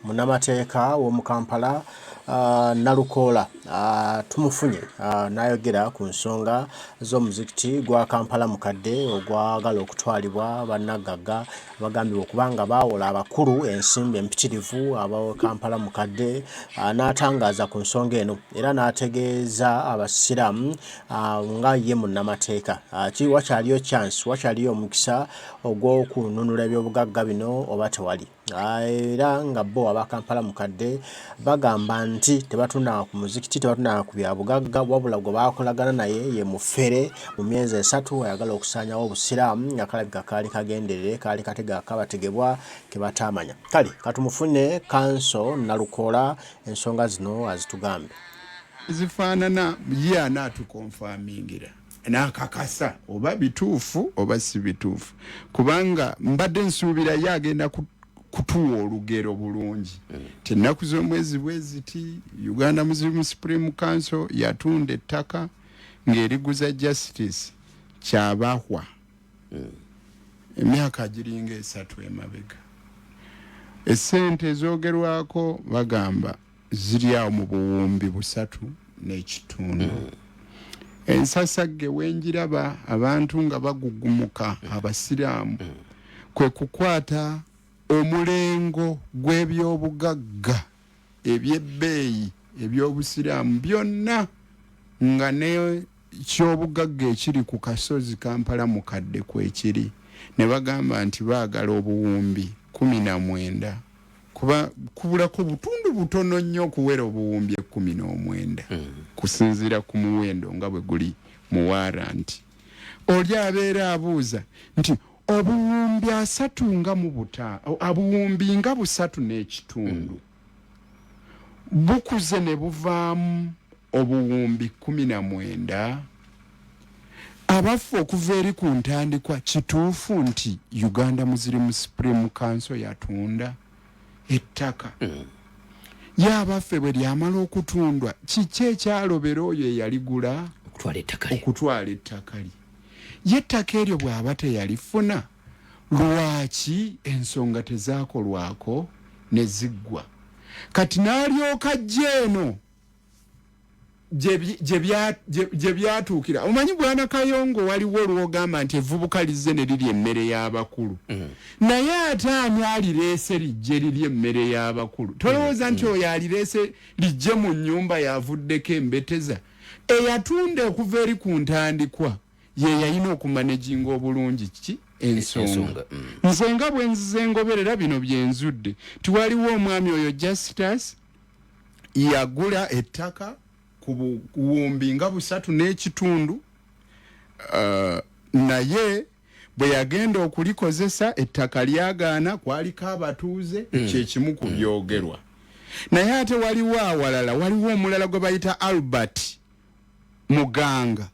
Munamateeka w'omu Kampala Nalukoola tumufunye n'ayogera ku nsonga z'omuzikiti gwa Kampala mukadde ogwagala okutwalibwa bannagagga bagambibwa okubanga baawola abakulu ensimbi empitirivu aba Kampala mukadde n'atangaaza ku nsonga eno era n'ategeeza abasiraamu nga ye munnamateeka wakyaliyo chance wakyaliyo omukisa ogw'okununula ebyobugagga bino oba tewali era nga bo aba Kampala mukadde bagamba nti tebatunda ku muzikiti tebatunda ku byabugagga wabula gwe baakolagana naye ye mufere mu myezi 3 ayagala okusaanyawo obusiraamu nga kalabika kaali kagenderere kaali katega kabategebwa ke batamanya kale katumufune kanso Nalukoola ensonga zino azitugambe zifaanana ye anaatukonfamingira n'akakasa oba bituufu oba si bituufu kubanga mbadde nsuubira ye agenda kutuwa olugero bulungi tennaku z'omwezi bweziti Uganda Muslim Supreme Council yatunda ettaka ng'eriguza justice kyabahwa emyaka giringa 3 emabega essente ezoogerwako bagamba ziri awo mu buwumbi 3.5 ensasagge wenjiraba abantu nga bagugumuka abasiraamu kwe kukwata omulengo gw'ebyobugagga ebyebbeeyi ebyobusiraamu byonna nga ne kyobugagga ekiri ku kasozi Kampala mukadde kwekiri ne bagamba nti baagala obuwumbi 19 kuba kubulako butundu butono nnyo okuwera obuwumbi 19 kusinziira ku muwendo nga bwe guli mu waranti oli abeera abuuza nti obuwumbi 3 nga mu buta obuwumbi nga 3.5 bukuze ne buvaamu obuwumbi 19 abafu okuva eri ku ntandikwa kituufu nti Uganda Muslim Supreme Council yatunda ettaka yabaffe bwe lyamala okutundwa kiki ekyalobera oyo eyaligula okutwala ettaka lye yettaka eryo bw'aba teyalifuna lwaki ensonga tezaakolwako ne ziggwa kati n'alyoka jjeeno gye byatuukira omanyi bwana Kayongo waliwo olwogamba nti evvubuka lizze ne liri emmere y'abakulu naye ate ani alireese lijje liri emmere y'abakulu tolowooza nti oyo alireese lijje mu nnyumba yavuddeko embeteza eyatunda okuva eri ku ntandikwa ye yalina okumanejinga obulungi ki ensonga nze nga bwe nzize ngoberera bino byenzudde tiwaliwo omwami oyo Justice yagula ettaka ku buwumbi nga 3.5 naye bwe yagenda okulikozesa ettaka lyagaana kwaliko abatuuze kyekimu ku byogerwa naye ate waliwo awalala waliwo omulala gwe bayita Albert Muganga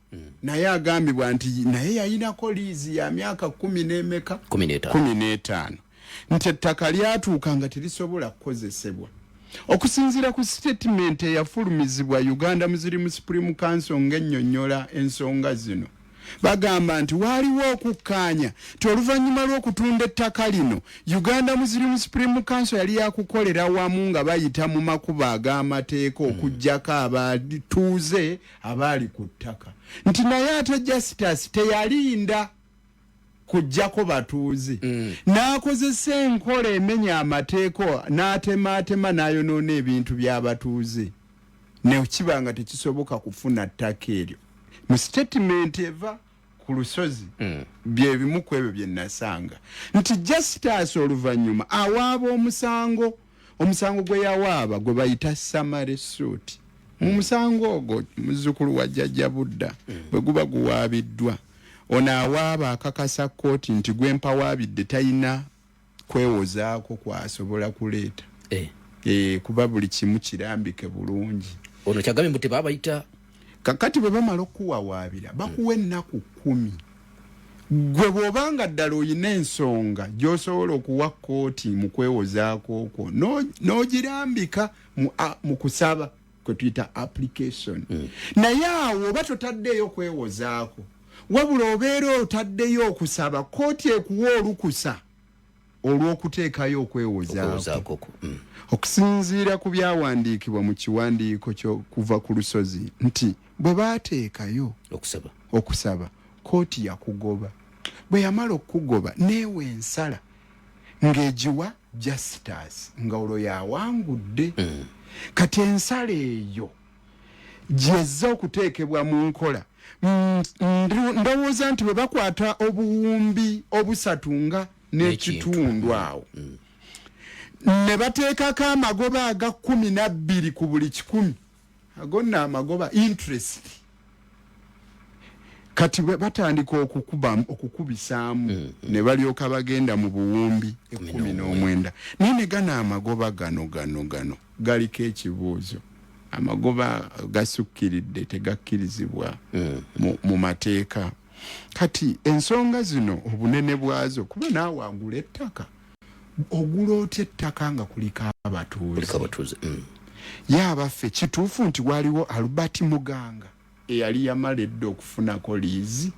naye agambibwa nti naye yayinako liizi ya myaka 15 nti ettaka lyatuuka nga terisobola kukozesebwa okusinziira ku statement eyafulumizibwa Uganda Muslim Supreme Council ng'ennyonnyola ensonga zino bagamba nti waliwo okukkaanya ti oluvannyuma lw'okutunda ettaka lino Uganda Muslim Supreme Council yali yakukolera wamu nga bayita mu makubo ag'amateeka okuggyako abatuuze abaali ku ttaka nti naye ate Justice teyalinda kujjako batuuze n'akozesa enkola emenya amateeka n'atemaatema n'ayonoona ebintu by'abatuuze ne kibanga tekisoboka kufuna ttaka eryo mu statement eva ku lusozi bye bimu ku ebyo bye nasanga nti Justice oluvannyuma awaaba omusango gwe yawaaba gwe bayita summary suit mu musango ogwo muzzukulu wa Jjajja Budda bwe guba guwaabiddwa ono awaaba akakasa kkooti nti gwempawaabidde talina kwewozaako kwasobola kuleeta kuba buli kimu kirambike bulungi ono kyagambye mbu tebabayita kakati bwe bamala okuwawaabira bakuwa ennaku 10 gwe bw'obanga ddala oyina ensonga gy'osobola okuwa kkooti mu kwewozaako okwo n'ogirambika mu kusaba kwe tuyita application naye awo oba totaddeeyo kwewozaako wabula obeera otaddeyo okusaba kkooti ekuwa olukusa olw'okuteekayo okwewozaako okusinziira ku byawandiikibwa mu kiwandiiko kyo kuva ku lusozi nti bwe baateekayo okusaba kooti yakugoba bwe yamala okugoba neewe ensala ng'egiwa justas nga olwo yawangudde kati ensala eyo gyezza okuteekebwa mu nkola ndowooza nti bwe bakwata obuwumbi obusatu nga n'ekitundu awo ne bateekako amagoba aga 12 ku buli 100 ago nno amagoba interest kati batandika okukubisaamu ne balyoka bagenda mu buwumbi 19 nene gana amagoba gano galiko ekibuuzo amagoba gasukkiridde tegakkirizibwa mu mateeka kati ensonga zino obunene bwazo kuba naawe agula ettaka ogula otya ettaka nga kuliko abatuuze yaabaffe kituufu nti waliwo Albert Muganga eyali yamaledde okufunako liizi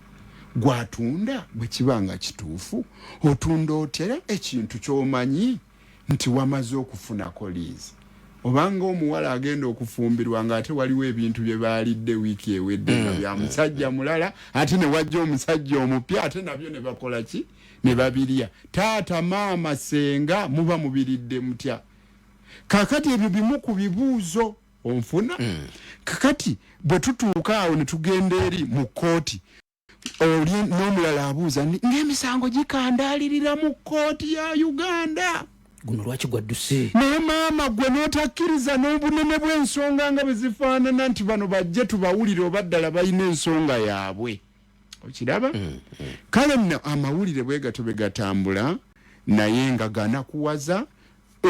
gwatunda bwe kibanga kituufu otunda otya ekintu ky'omanyi nti wamaze okufunako liizi obanga omuwala agenda okufumbirwa nga ate waliwo ebintu bye baalidde wiiki ewedde nga bya musajja mulala ate ne wajja omusajja omupya ate nabyo ne bakola ki ne babirya taata maama senga muba mubiridde mutya kakati ebyo bimu ku bibuuzo onfuna kakati bwe tutuuka awo ne tugenda eri mu kooti oli n'omulala abuuza ng'emisango gikandaalirira mu kooti ya Uganda guno lwaki gwadduse naye maama gwe n'otakkiriza n'obunene bw'ensonga nga bwe zifaanana nti bano bajje tubawulire oba ddala balina ensonga yaabwe okiraba kale nno amawulire bwe gato bwe gatambula naye nga ganakuwaza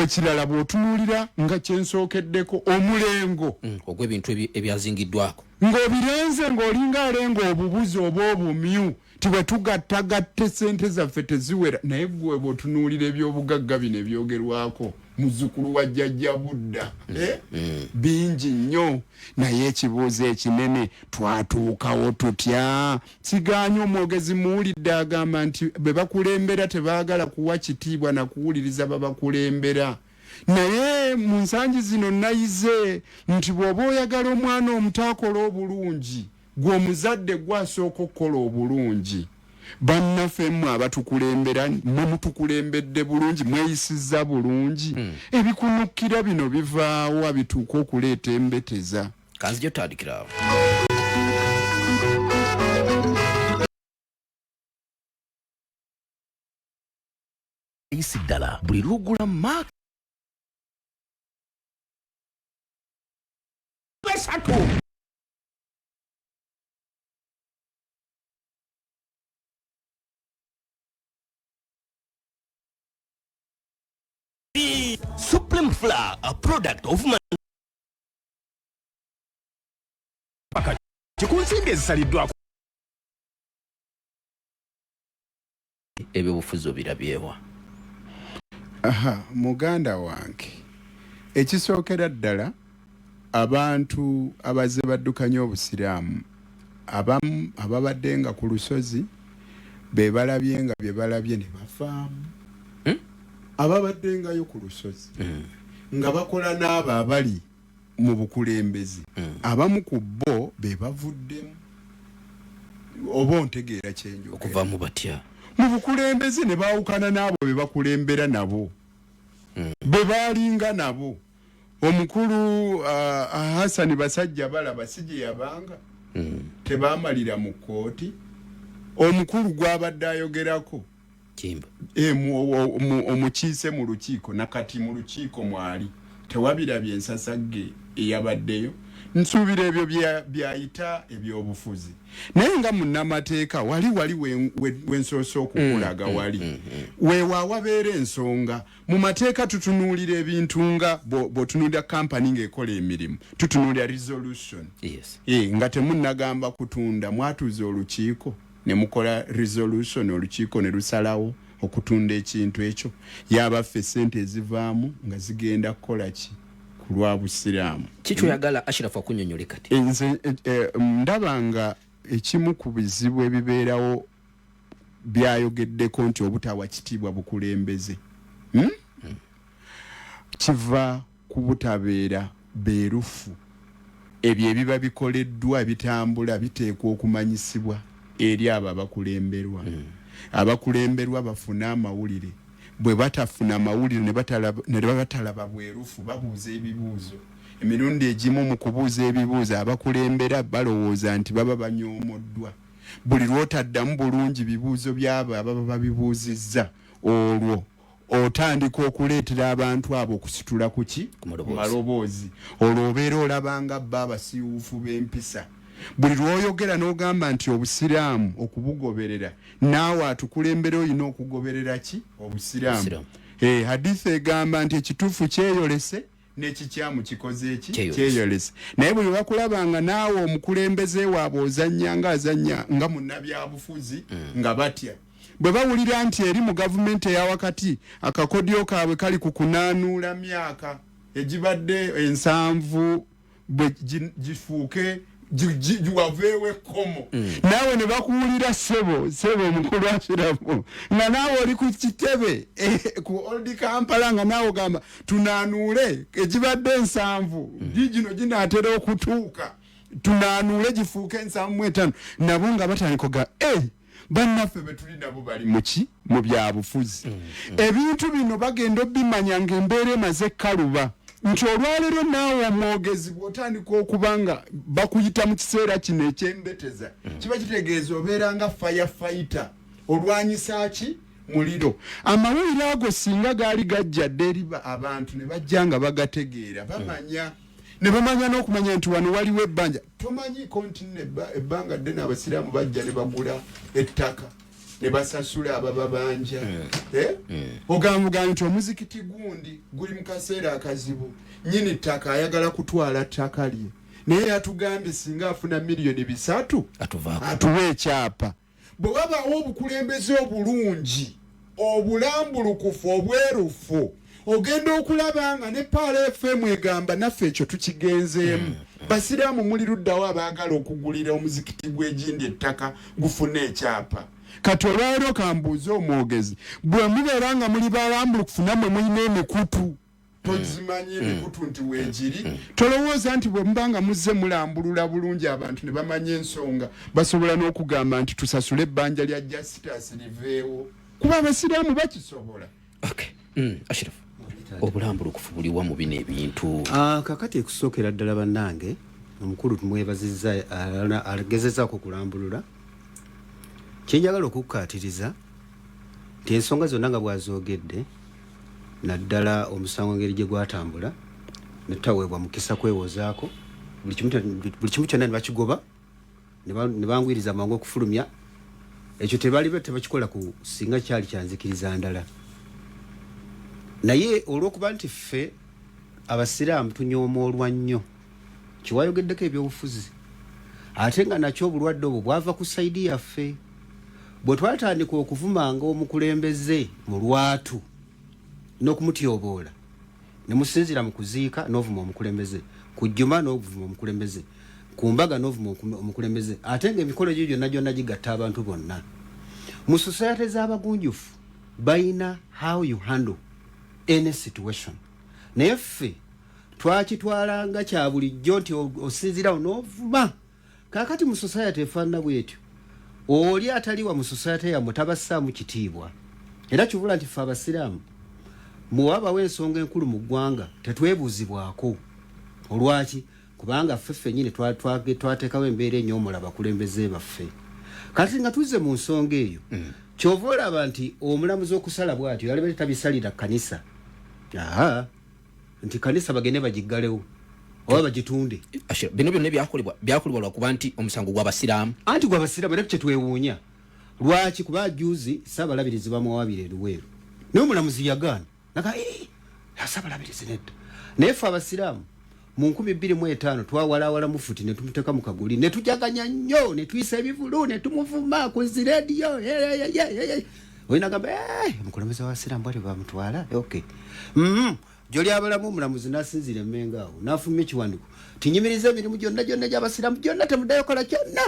ekirala bw'otunuulira nga kyensookeddeko omulengo ogw'ebintu ebyazingiddwako ng'obirenze ng'olinga alenga obubuzi oba obumyu tiwe tugattagatte sente zaffe teziwera naye gwe bw'otunuulira ebyobugagga bino ebyogerwako muzzukulu wa jjajja Budda bingi nnyo naye ekibuuzo ekinene twatuukawo tutya siganye omwogezi muwulidde agamba nti bwe bakulembera tebaagala kuwa kitiibwa na kuwuliriza babakulembera naye mu nsangi zino nayize nti bw'oba oyagala omwana omutaakola obulungi gwe omuzadde gwasooka okukola obulungi bannaffe mmwe abatukulembera mwe mutukulembedde bulungi mweyisizza bulungi ebikunukkira bino bivaawo abituuka okuleeta embeteza kanzijja otandikirawo isi ddala buli lugula maaka besatu Supreme Flour, a product of ebyobufuzi birabyewa muganda wange ekisookera ddala abantu abaze baddukanya obusiraamu abamu ababadde nga ku lusozi be balabye nga bye balabye ne bafaamu ababadde ngayo ku lusozi nga bakola n'abo abali mu bukulembezi abamu ku bo be bavuddemu oba ontegeera kyenjo okuvaamu batya mu bukulembezi ne baawukana n'abo be bakulembera nabo be baalinga nabo omukulu Hassan Basajja balaba sije yabanga tebaamalira mu kooti omukulu gwabadde ayogerako kimba omukiise mu lukiiko nakati mu lukiiko mwali tewabirabye ensasagge eyabaddeyo nsuubira ebyo byayita ebyobufuzi naye nga munnamateeka wali wensoose okukulaga wali weewaawa beera ensonga mu mateeka tutunuulira ebintu nga bw'otunuulira kampani ng'ekola emirimu tutunuulira resolution nga temunnagamba kutunda mwatuuza olukiiko ne mukola resolution olukiiko ne lusalawo okutunda ekintu ekyo yabaffe sente ezivaamu nga zigenda kukola ki ku lwa busiraamu kikyoyagala Ashrafu akunnyonnyole kati nze ndaba nga ekimu ku bizibu ebibeerawo byayogeddeko nti obutawa kitiibwa bukulembeze kiva ku butabeera beerufu. Ebyo ebiba bikoleddwa ebitambula biteekwa okumanyisibwa eri abo abakulemberwa. Abakulemberwa bafuna amawulire. Bwe batafuna amawulire ne batalaba bwerufu babuuza ebibuuzo. Emirundi egimu mu kubuuza ebibuuzo abakulembera balowooza nti baba banyoomoddwa. Buli lw'otaddamu bulungi bibuuzo byabo ababa babibuuzizza, olwo otandika okuleetera abantu abo okusitula kuki ku maloboozi. Olwo obeera olabanga bba abasiiwuufu b'empisa. Buli lw'oyogera n'ogamba nti obusiraamu okubugoberera, naawe atukulembera olina okugoberera ki obusiraamu. Hadithi egamba nti ekituufu kyeyolese n'ekikyamu kikoze eki kyeyolese. Naye buli bakulabanga naawe omukulembeze waabwe ozannya nga munnabyabufuzi nga batya. Bwe bawulira nti eri mu gavumenti eya wakati akakodyo kaabwe kali ku kunaanuula myaka egibadde 7 bwe gifuuke giwaveewo ekkomo. Naawe ne bakuwulira sebo omukulu Ashirafu nga naawe oli ku kitebe ku Old Kampala nga naawe ogamba tunaanuule egibadde 7 gino ginaatera okutuuka, tunaanuule gifuuke 75. Nabo nga batandika ga bannaffe betuli nabo bali muki mu byabufuzi. Ebintu bino bagenda obimanya ng'embeera emaze kaluba nti olwaleero naawe omwogezi bw'otandika okubanga bakuyita mu kiseera kino ekyembeteza kiba kitegeeza obeera nga firefighter olwanyisa ki muliro. Amawulire ago singa gaali gajjadde eri abantu ne bajja nga bagategeera bamanya ne bamanya n'okumanya nti wano waliwo ebbanja. Tomanyi kontine ebbanga ddene abasiraamu bajja ne bagula ettaka ne basasula abababanja. Ogamba nti omuzikiti gundi guli mu kaseera akazibu, nnyini ttaka ayagala kutwala ttaka lye, naye yatugambye singa afuna miliyoni 3 atuwa ekyapa. Bwe wabaawo obukulembeze obulungi, obulambulukufu, obwerufu, ogenda okulaba nga ne Paala FM egamba naffe ekyo tukigenzeemu. Basiraamu muli luddawo abaagala okugulira omuzikiti gw'egindi ettaka gufune ekyapa. Kati olwaleero kambuuze omwogezi, bwe mubeera nga muli balambulukufu nammwe mulina emikutu tozimanyi emikutu nti weegiri, tolowooza nti bwe muba nga muzze mulambulula bulungi abantu ne bamanya ensonga basobola n'okugamba nti tusasule ebbanja lya Justus liveewo, kuba abasiraamu bakisobola. Ashirafu, obulambulukufu buliwa mu bino ebintu? Kakati ekusookera ddala bannange omukulu tumwebazizza agezezaako kulambulula. Kyenjagala okukkaatiriza nti ensonga zonna nga bwazoogedde naddala omusango ngeri gye gwatambula ne tutaweebwa mukisa kwewozaako, buli kimu kyonna ne bakigoba ne bangwiriza amangu okufulumya. Ekyo tebakikola ku singa kyali kyanzikiriza ndala. Naye olw'okuba nti ffe abasiraamu tunyoomoolwa nnyo kiwayogeddeko ebyobufuzi, ate nga nakyo obulwadde obwo bwava ku sayidi yaffe. Bwe twatandika okuvumanga omukulembeze mu lwatu n'okumutyoboola, ne musinzira mu kuziika n'ovuma omukulembeze, ku jjuma n'ovuma omukulembeze, ku mbaga n'ovuma omukulembeze, ate ng'emikolo gyo gyonna gigatta abantu bonna. Mu society z'abagunjufu bayina how you handle any situation. Naye ffe twakitwalanga kya bulijjo nti osinzirawo n'ovuma. Kaakati mu society efaanana bw'etyo, oli ataliwa mu society yammwe tabassaamu kitiibwa. Era kivula nti ffe abasiraamu muwabawo ensonga enkulu mu ggwanga tetwebuuzibwako. Olwaki? Kubanga ffe ffennyini twateekawo embeera enyoomula abakulembeze baffe. Kati nga tuzze mu nsonga eyo, kyova olaba nti omulamuzi okusala bw'atyo yalaba tabisalira kanisa. Nti kanisa bagende bagiggalewo oba bagitunde. Bino byonna byakolebwa lwakuba nti omusango gw'abasiraamu. Anti gw'abasiraamu era kyetwewuunya. Lwaki? Kuba juzi Ssaabalabirizi bamuwaabira eruweero, naye omulamuzi yagaana naga Ssaabalabirizi nedda. Naye ffe abasiraamu mu 2005 twawalaawala Mufuti ne tumuteeka mu kaguli ne tujaganya nnyo ne tuyisa ebivulu ne tumuvuma ku zi rediyo. Oyina gamba omukulembeze w'abasiraamu bwali bamutwala. Joli abalamu omulamuzi n'asinzira emmenga awo n'afulumya ekiwandiiko tinyimiriza emirimu gyonna gy'abasiraamu gyonna temuddayo kola kyonna.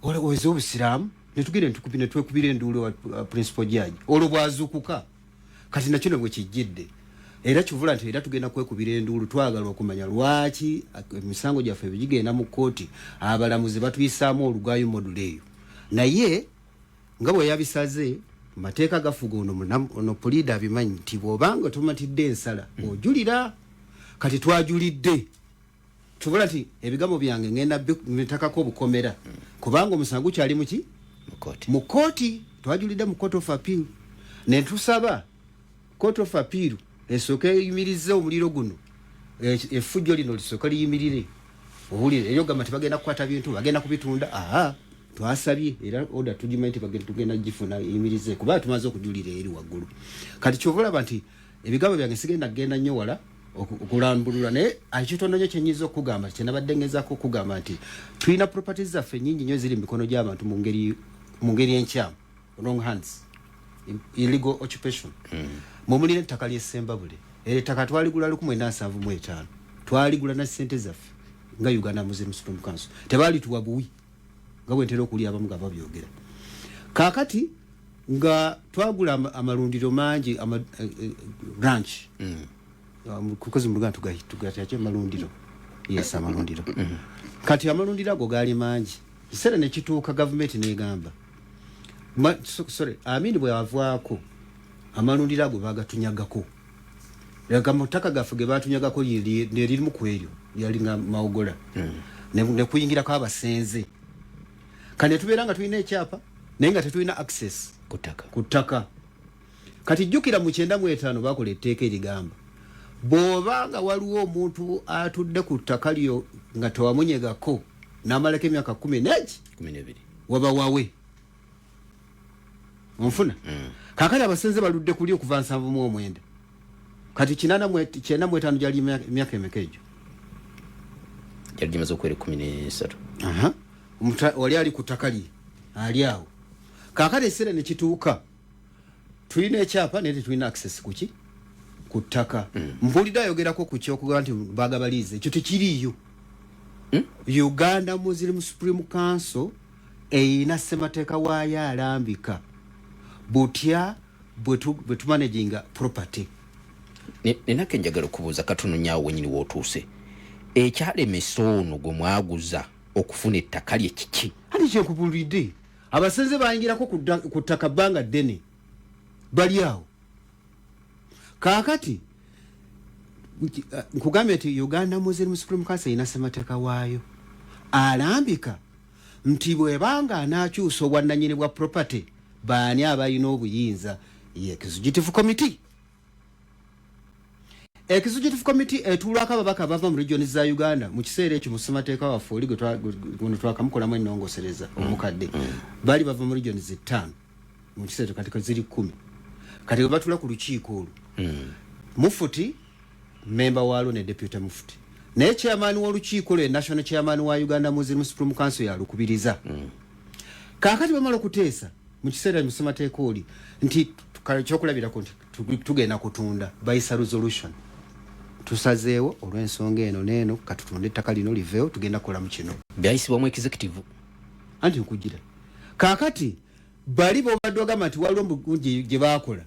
Olowooza obusiraamu netugire ntukubine twekubire ndulo wa principal judge olwo bwazukuka kati na kino bwe kijidde era kivula nti era tugenda kwekubira endulu twagala okumanya lwaki emisango gyaffe bigenda mu kooti abalamuzi batuyisaamu olugayo moduleyo naye nga bwe yabisaze mateeka gafuga ono polida abimanyi nti bw'obanga tumatidde ensala ojulira kati twajulidde kivula nti ebigambo byange ngenda bitakako obukomera kubanga omusango kyali muki mu kooti twajulidde mu court of appeal ne tusaba court of appeal esooka eyimirize omuliro guno effujjo lino lisooka liyimirire owulire eyo gamba tibagenda kukwata bintu bagenda kubitunda twasabye era order tugimanyi nti tugenda gifuna yimirize kuba tumaze okujulira eri waggulu kati kyovulaba nti ebigambo byange sigenda kugenda nnyo wala okulambulula naye akitono nnyo kyenyiza okugamba kyenabadde ngezaako okugamba nti tulina properties zaffe nnyingi nnyo ziri mu mikono gy'abantu mu ngeri enkyamu wrong hands illegal occupation mumulire ettaka ly'essembabule era ettaka twaligula 1975 twaligula na ssente zaffe nga Uganda Muslim Supreme Council tebalituwa buwi nga bwentera okuli abamu nga babyogera kakati nga twagula amalundiro mangi branch kukozi mu Luganda tugatya amalundiro yes amalundiro kati amalundiro ago gali mangi kiseera ne kituuka government negamba Amini bwe avaako amalundiro ago bagatunyagako yaga mutaka gafuge batunyagako liri mu kweryo yali nga maogola ne kuyingira kwa abasenze kane tuberanga tulina ekyapa naye nga tetulina access kutaka kati jjukira mu 95 bakola etteeka erigamba bw'obanga waliwo omuntu atudde ku ttaka lyo nga tewamunyegako n'amalako emyaka 12 waba wawe onfuna kakali abasenze baludde kuli okuva 79 kati 95 jali emyaka emeka ejo jali jimaze okwera 13 wali ali ku ttaka lye ali awo kakali essere ne kituuka tulina ekyapa naye tetulina access kuki ku ttaka mpulidde ayogerako ku kyokuga nti bagabalize ekyo tekiriiyo Uganda Muslim Supreme Council eyina ssemateeka waayo alambika butya bwe tumanaginga property ninake njagala okubuuza katono nyaawo wenyini wootuuse ekyalemesa ono gwe mwaguza okufuna ettaka lye kiki ati kyekubulidde abasenze bayingirako ku ttaka bbanga ddene bali awo kakati nkugambye nti Uganda Muslim Supreme Council eyina ssemateeka waayo alambika nti bwebanga anakyusa obwannannyini bwa property baani abalina obuyinza Executive Committee Executive Committee etulako ababaka bava mu region za Uganda mu kiseera ekyo mu ssemateeka waffe oli gwe twakamukolamu ennongosereza omukadde bali bava mu region zi5 mu kiseera kati ziri 10 kati bwe batula ku lukiiko olwo Mufuti member walo ne deputy Mufuti naye chairman w'olukiiko lwe national chairman wa Uganda Muslim Supreme Council yalukubiriza kakati bamala okuteesa mu kiseera mu ssemateeka oli nti kyokulabirako nti tugenda kutunda bayisa resolution tusazeewo olw'ensonga eno neeno katutunde ettaka lino liveewo tugenda kukola mu kino byayisibwamu executive anti nkugira kakati bali bobadde ogamba nti waliwo mugunji gye baakola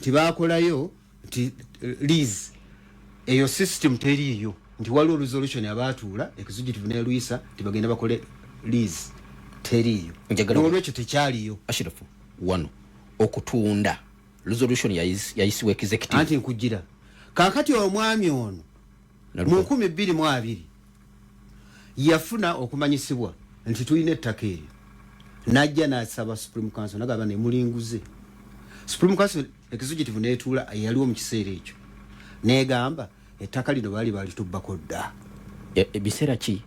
tibakolayo nti lease eyo system teriiyo nti waliwo resolution abaatuula executive neeruyisa tibagenda bakole lease teriiyo olwekyo tekyaliyo Ashirafu wano okutunda resolution yayisibwa executive anti nkugira kakati omwami ono mu 2022 yafuna okumanyisibwa nti tulina ettaka eryo najja n'asaba Supreme Council nagamba ne mulinguze Supreme Council executive neetuula yaliwo mu kiseera ekyo negamba ettaka lino baali balitubbako dda ebiseera ki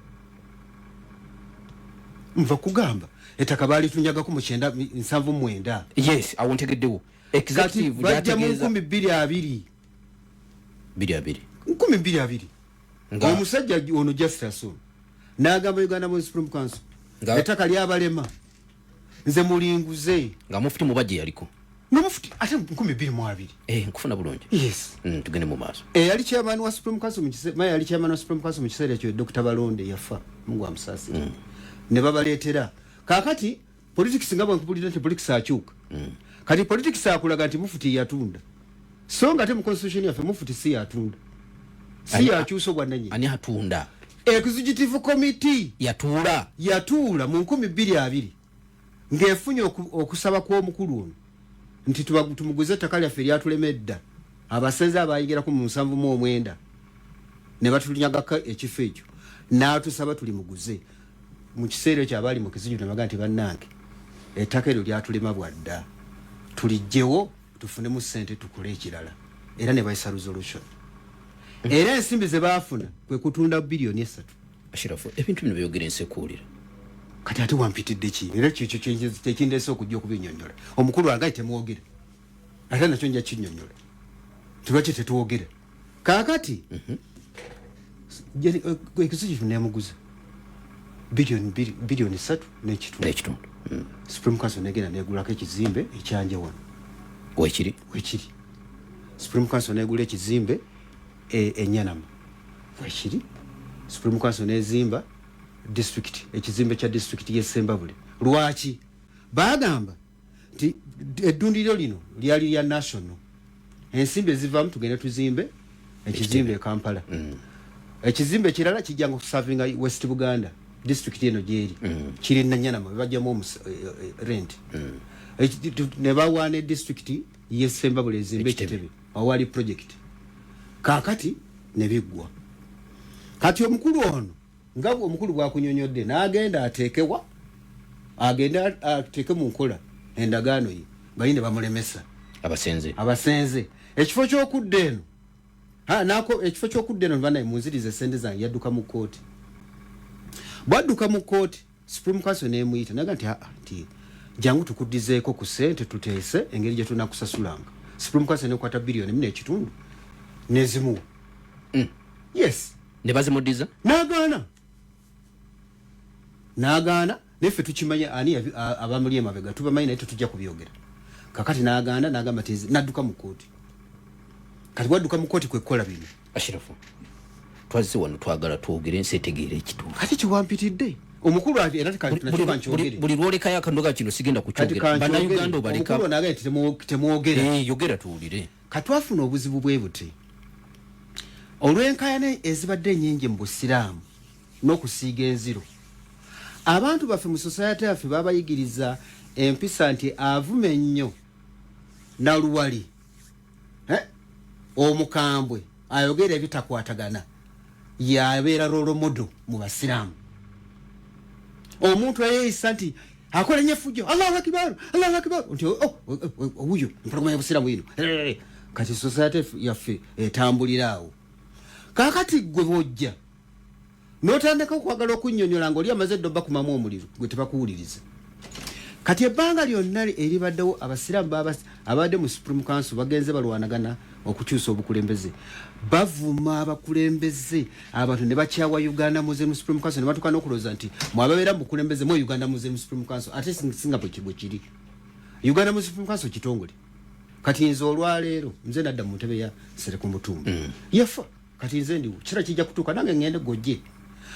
nva kugamba ettaka balitunjagako mu 79 yes awontegeddewo executive bajja mu 2022 omusajja ono Justice n'agamba Uganda Muslim Supreme Council ettaka lyabalema nze mulinguze nga Mufuti Mubajje yaliko Mufuti ate 2022 nkufuna bulungi yes tugende mu maaso yali chairman wa Supreme Council mu kiseera yali chairman wa Supreme Council mu kiseera ekyo Dr. Balonde yafa Mungu amusasi ne babaleetera kakati politics ngabo nkupulira nti politics achuka kati politics akulaga nti Mufuti yatunda so ngate mu constitution yafe Mufuti si yatunda si yachuso bwananyi ani atunda executive committee yatuula mu 2020 ngefunye okusaba kwa omukulu ono nti tumuguze takali affe lyatulemedda abasenze abayigira ku 7 ne batulinyagaka ekifo ekyo n'atusaba tulimuguze mu kiseera ekyo Abaali mu Kiziju nabaga nti bannange ettaka eryo lyatulema bwadda tulijjewo tufunemu ssente tukole ekirala era ne bayisa resolution era ensimbi ze baafuna kwe kutunda bilioni 3 Ashirafu ebintu bino byogera ensekuulira kati ate wampitidde ki era kikyo kyekindese okujja okubinyonnyola omukulu wange temwogera ate nakyo nja kinnyonnyola tulwaki tetwogera kaakati Kiziju nemuguza bilioni 3 n'ekitundu Supreme Council negenda negulako ekizimbe ekyanje wano wekiri Supreme Council negula ekizimbe Enyanama wekiri Supreme Council nezimba district ekizimbe kya district y'Essembabule lwaki bagamba nti eddundiro lino lyali lya national ensimbi ezivamu tugenda tuzimbe ekizimbe e Kampala ekizimbe kirala kijja okusavinga West Buganda district eno gyeri kiri Nyanama bajjamu rent ne bawane district y'Essembabule ezimbe Kitebe awali project kakati ne biggwa kati omukulu ono ngabo omukulu bwakunyonyodde n'agenda atekewa agenda ateke mu nkola endagaano ye bayine bamulemesa abasenze ekifo ky'okudda eno nako ekifo ky'okudda eno banaye munzirize sente zange yadduka mu kooti bwadduka mu kooti Supreme Council n'emuyita naga nti jangu tukuddizeeko ku sente tuteese engeri gye tunakusasulanga Supreme Council n'ekwata bilioni 4.5 nezimuwa yes ne bazimuddiza n'agaana neffe tukimanya ani abamuli emabega tubamanyi naye tetujja kubyogera kakati n'agaana n'agamba tezi nadduka mu kooti kati bwadduka mu kooti kwekkola bino Ashirafu twazise wano twagala twogere ensi etegeera ekitundu kati kiwampitidde omukulu ati era buli lwolekayo akandoga kino sigenda kukyogera bannayuganda obaleka omukulu naga temwogera yogera tuwulire katwafuna obuzibu bwe buti olw'enkaayana ezibadde ennyingi mu busiraamu n'okusiiga enziro abantu baffe mu society yaffe babayigiriza empisa nti avume ennyo naluwali omukambwe ayogera ebitakwatagana yabeera rolomodo mu basiraamu omuntu eyeeyisa nti akola nnyo effujjo Allahu Akbar nti wuyo empologoma y'obusiraamu ino kati society yaffe etambuliraawo kakati gwe bojja n'otandika okwagala okunnyonnyola ng'oli amaze eddoba kumamu omuliro gwe tebakuwuliriza kati ebbanga lyonna eribaddewo abasiraamu abadde mu Supreme Council bagenze balwanagana okukyusa obukulembeze bavuma abakulembeze abantu ne bakyawa Uganda Muslim Supreme Council ne batuuka n'okulowooza nti mwababeera mu bukulembeze mu Uganda Muslim Supreme Council ate singa bwe kiri Uganda Muslim Supreme Council kitongole kati nze olwaleero nze nadda mu ntebe ya Sereko Mutumba yafa kati nze ndiwo kira kijja kutuuka nange ngende gojje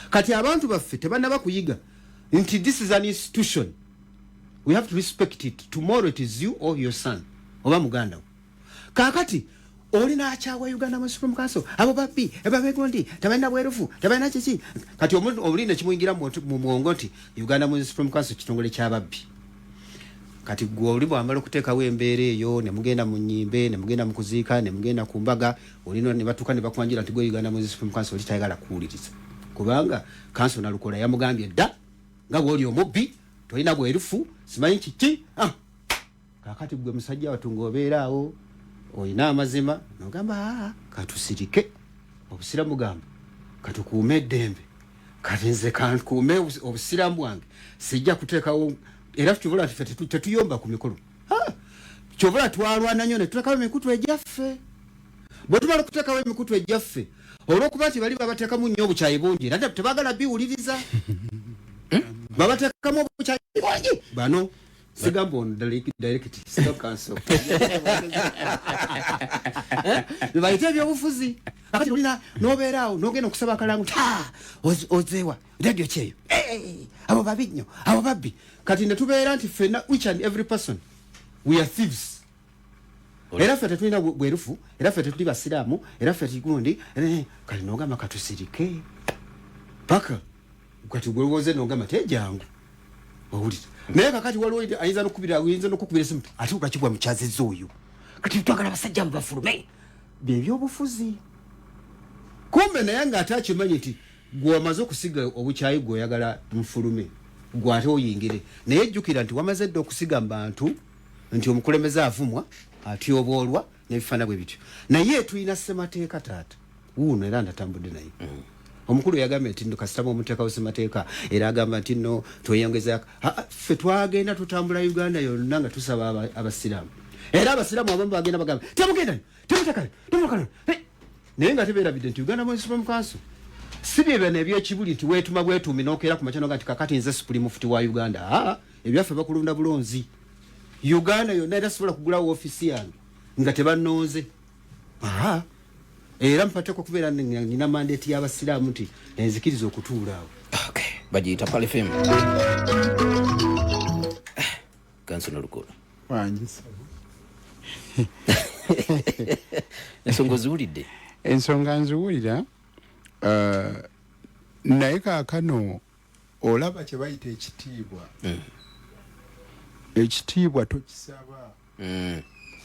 kati abantu baffe tebannaba kuyiga nti this is an institution we have to respect it tomorrow it is you or your son oba muganda kakati oli n'akyawa Uganda mu Supreme Council abo babbi ebabegondi tabalina bwerufu tabalina kiki kati omuntu obuline kimuyingira mu mwongo nti Uganda mu Supreme Council kitongole ky'ababbi kati gwe oli bwamala okuteekawo embeera eyo ne mugenda mu nnyimbe ne mugenda mu kuziika ne mugenda ku mbaga olino ne batuuka ne bakwanjira nti gwe Uganda mu Supreme Council oli tayagala kuwuliriza kubanga Council Nalukoola yamugambye dda nga bw'oli omubbi tolina bwerufu simanyi kiki kakati gwe musajja watunga obeeraawo olina amazima nogamba katusirike obusiramu gamba katukuume eddembe kati nze kankuume obusiramu bwange sijja kuteekawo era kyobula tetuyomba ku mikolo kyobula twalwana nnyo ne tutekawo emikutu egyaffe bwe tumala okuteekawo emikutu egyaffe olw'okuba nti bali babateekamu nnyo obukyayi bungi era tebagala biwuliriza babateekamu obukyayi bungi bano sigamba on direct stock council bibayita ebyobufuzi akati olina nobeeraawo nogenda okusaba akalangu ozeewa radio kyeyo abo babi nnyo abo babbi kati ne tubeera nti ffenna each and every person we are thieves era ffe tetulina bwerufu era ffe tetuli basiraamu era ffe tigundi kati nogamba katusirike paka kati gwewoze nogamba tejangu owulira naye kakati waliwo ayinza nokukubira esimu ate olwakibwa mukyazizza oyo kati twagala abasajja mubafulume byebyobufuzi kumbe naye ng'ate akimanyi nti gw'omaze okusiga obukyayi gw'oyagala mufulume gw'ate oyingire naye jjukira nti wamaze dde okusiga mu bantu nti omukulembeze avumwa atyoboolwa n'ebifaana bwe bityo naye tulina ssemateeka taata wuuno era ndatambudde naye omukulu yagambye nti kasitama omuteekawo ssemateeka era agamba nti no tweyongeza ffe twagenda tutambula Uganda yonna nga tusaba abasiraamu era abasiraamu abamu bagenda bagamba temugenda temutakale naye nga tebeerabidde nti Uganda Municipal Council si bye bino ebyekibuli nti weetuma bwetuumi n'okeera ku makya noga nti kakati nze Supreme Mufuti wa Uganda ebyaffe bakulunda bulonzi Uganda yonna era sibola kugulawo ofiisi yange nga tebannonze era mpatteko kubeera nina mandeeti y'abasiraamu nti enzikiriza okutuula awo bagiyita Pale FM Kanso Nalukoola wanjisa ensonga oziwulidde ensonga nziwulira naye kaakano olaba kye bayita ekitiibwa ekitiibwa tokisaba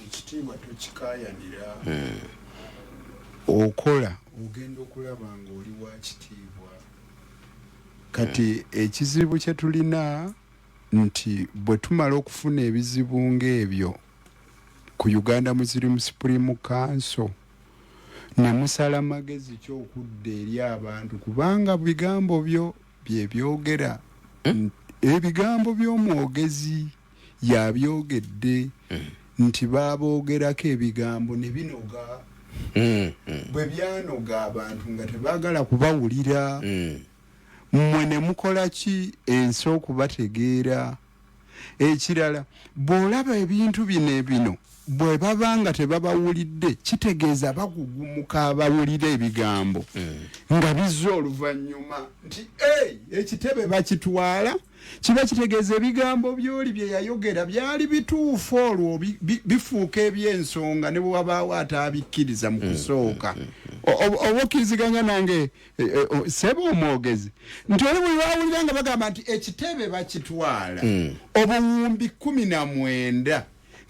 ekitiibwa tokikaayanira okola ogenda okulaba ng'oli wa kitiibwa kati ekizibu kye tulina nti bwe tumala okufuna ebizibu ng'ebyo ku Uganda Muslim Supreme Council ne musala magezi ky'okudda eri abantu kubanga bigambo byo bye byogera ebigambo by'omwogezi yabyogedde nti baboogerako ebigambo ne binoga bwe byanoga abantu nga tebaagala kubawulira mmwe ne mukola ki ensi okubategeera ekirala bw'olaba ebintu bino bwe baba nga tebabawulidde kitegeeza bagugumuka abawulira ebigambo nga bizza oluvannyuma nti ekitebe bakitwala kiba kitegeeza ebigambo by'oli bye yayogera byali bituufu olwo bifuuka eby'ensonga ne bwabaawo ataabikkiriza mu kusooka oba okkiriziganya nange seba omwogezi nti oli buli bawulira nga bagamba nti ekitebe bakitwala obuwumbi 19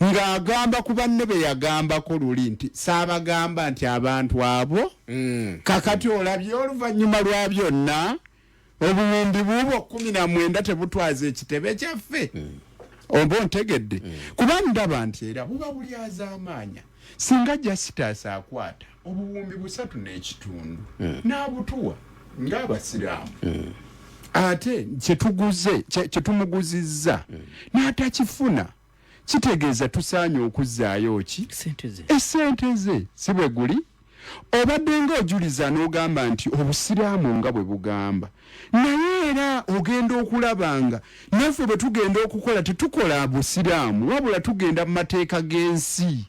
ng'agamba ku banne be yagambako luli nti saabagamba nti abantu abo kakati olabye oluvannyuma lwa byonna obuwumbi buubwo 19 tebutwaza ekitebe kyaffe oba ontegedde kuba ndaba nti era buba bulyazaamaanya singa jasitaasi akwata obuwumbi 3.5 n'abutuwa ng'abasiraamu ate kyetumuguzizza n'atakifuna kitegeeza tusaanye okuzzaayo ki esente ze si bwe guli obadde ng'ojuliza n'ogamba nti obusiraamu nga bwe bugamba naye era ogenda okulabanga naffe bwe tugenda okukola tetukola busiraamu wabula tugenda mu mateeka g'ensi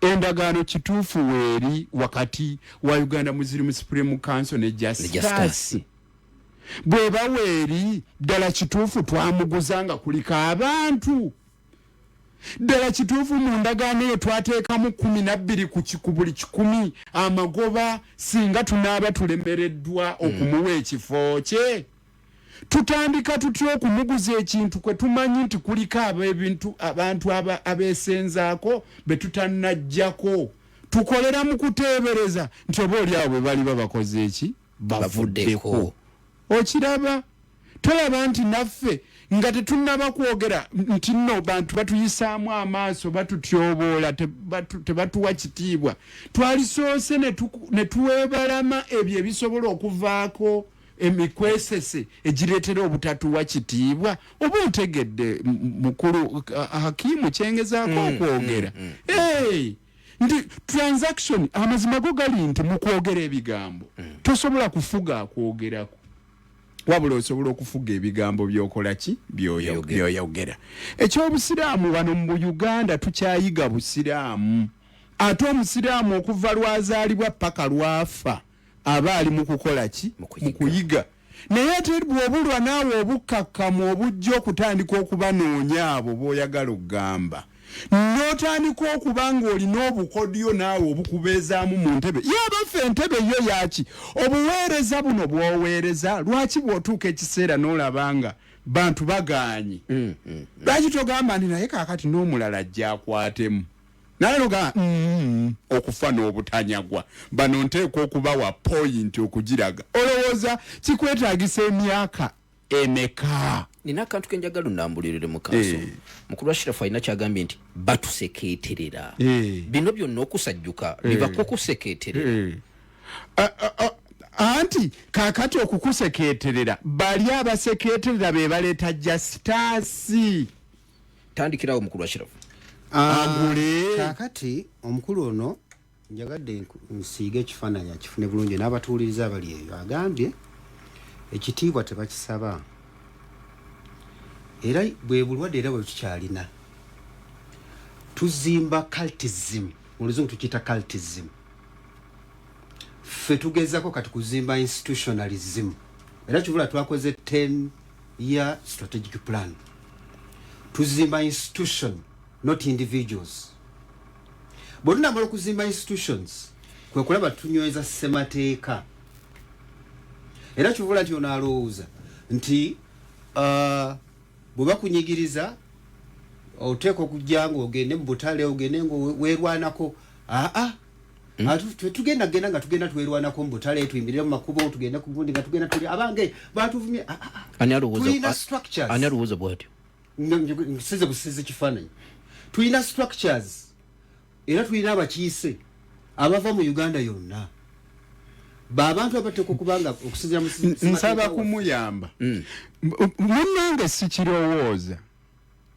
endagaano kituufu weeri wakati wa Uganda Muslim Supreme Council ne Justice bwe baweeri ddala kituufu twamuguza nga kuliko abantu ddala kituufu mu ndagaano eyo twateekamu 12 ku buli 100 amagoba singa tunaaba tulemereddwa okumuwa ekifo kye tutandika tutya okumuguza ekintu kwe tumanyi nti kuliko abantu abeesenzaako be tutannajjako tukolera mu kuteebereza nti oba oli awo bwe bali babakoze eki bavuddeko okiraba tolaba nti naffe nga tetunnaba kwogera nti nno bantu batuyisaamu amaaso batutyoboola tebatuwa kitiibwa twalisoose ne tuweebalama ebyo ebisobola okuvaako emikwesese egireetera obutatuwa kitiibwa oba otegedde mukulu hakimu kyengezaako okwogera nti transaction amazima go gali nti mu kwogera ebigambo tosobola kufuga akwogerako wabula osobola okufuga ebigambo byokola ki byoyogera ekyobusiraamu wano mu Uganda tukyayiga busiraamu ate omusiraamu okuva lwazaalibwa paka lwafa aba ali mu kukola ki mu kuyiga naye ate bw'obulwa naawe obukkakkamu obujja okutandika okubanoonya abo b'oyagala okugamba n'otandika okuba ng'olina obukodyo naawe obukubeezaamu mu ntebe yabaffe entebe yo yaki obuweereza buno bw'oweereza lwaki bw'otuuka ekiseera n'olabanga bantu bagaanye lwaki togamba nti naye kaakati n'omulala ajja akwatemu naye noga okufa n'obutanyagwa bano nteekwa okubawa point okugiraga olowooza kikwetaagisa emyaka emeka nina akantu kenjagala nnambulirire mu kanso mukulu wa Shirafu alina kyagambye nti batusekeeterera bino byonna okusajjuka biva kukusekeeterera anti kaakati okukusekeeterera bali abasekeeterera be baleeta jasitaasi tandikirawo mukulu wa Shirafu angule kakati omukulu ono njagadde nsiige ekifaananyi akifune bulungi n'abatuuliriza abali eyo agambye ekitiibwa tebakisaba era bwe bulwadde era bwe tukyalina tuzimba cultism mu luzungu tukiyita cultism ffe tugezako kati kuzimba institutionalism era kivula twakoze 10-year strategic plan tuzimba institution not individuals bwe tunamala okuzimba institutions kwe kulaba tunyweza ssemateeka era kivula nti ono alowooza nti bwe bakunyigiriza oteeka okujja ng'ogende mu butale ogende ng'weerwanako tugenda nga tugenda twerwanako mu butale tuyimirire mu makubo tugenda ku gundi nga tugenda tuli abange batuvumye tulina structures ani alowooza bw'atyo nsize busize kifaananyi tulina structures era tulina abakiise abava mu Uganda yonna babantu abateeka okubanga okusinzira mu nsaba kumuyamba munnange sikirowooza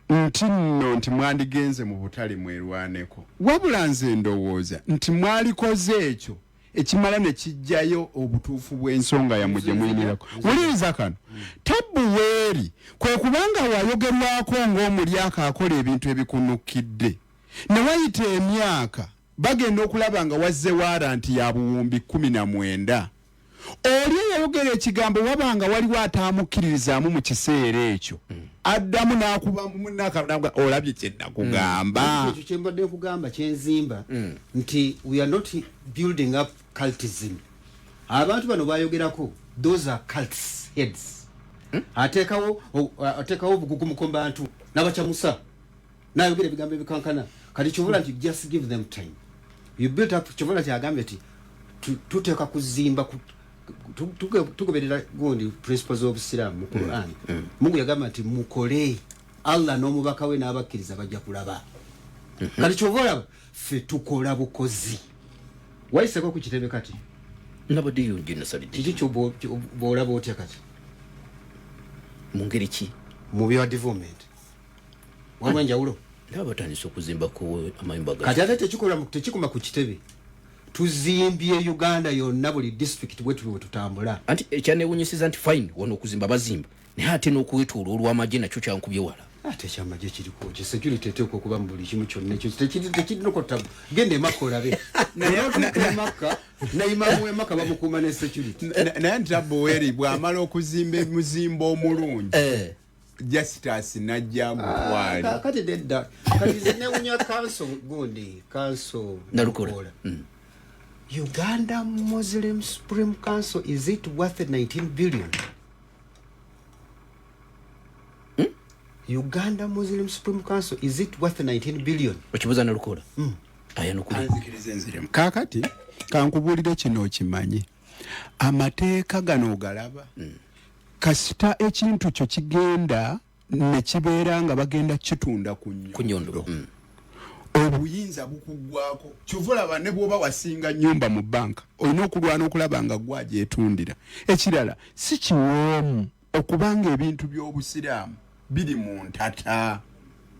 nti nno nti mwandigenze mu butale mwerwaneko wabula nze ndowooza nti mwalikoze ekyo ekimala ne kijjayo obutuufu bw'ensonga yammwe gye muyimirako wuliriza kano tabbuweeri kwe kubanga wayogerwako ng'omulyaka akola ebintu ebikunukidde ne wayita emyaka bagenda okulaba nga wazze waranti ya buwumbi 19 oli eyayogera ekigambo wabanga waliwo ataamukkiririzaamu mu kiseera ekyo addamu n'akuba munnaka olabye kye nakugamba ekyo kye mbadde nkugamba kyenzimba nti we are not building up cultism abantu bano bayogerako those are cults heads ateekawo obugugumu ku bantu n'abakyamusa n'ayogera ebigambo ebikankana kati kivula nti just give them time you built up kivula nti agambye nti tuteeka kuzimba tugoberera gundi principles z'obusiraamu mu Quran Mungu yagamba nti mukole Allah n'omubaka we n'abakkiriza bajja kulaba kati kyovola ffe tukola bukozi wayiseko ku kitebe kati nabadde yongera salidi kiki ky'olaba otya kati mu ngeri ki mu bya development waliwo enjawulo ndaba batandise okuzimba ku amayumba kati ate tekikoma ku kitebe tuzimbye Uganda yonna buli district bwe tutambula anti ekyanewunyisiza nti fine wano okuzimba bazimba naye ate n'okuwetoolwa olw'amagye nakyo kyankubye wala ate ekyamagye kiriko security eteekwa okuba mu buli kimu kyonna ekyo tekirina okota genda emaka olabe naye otuuka emaka nayimamu emaka bamukuuma ne security naye nti Tabboweeri bw'amala okuzimba emuzimba omulungi Justus najja mutwali kati dedda kati zinewunya council Nalukoola Uganda Muslim Supreme Council, is it worth 19 billion? Uganda Muslim Supreme Council, is it worth 19 billion? Okibuza Nalukoola ayanukuli kakati kankubulire kino okimanye amateeka gano ogalaba kasita ekintu kyo kigenda ne kibeera nga bagenda kitunda ku nyondo obuyinza bukugwako kyovulaba ne bwoba wasinga nyumba mu banka olina okulwana okulaba nga gwaje etundira ekirala si kiwoomu okubanga ebintu by'obusiraamu biri mu ntata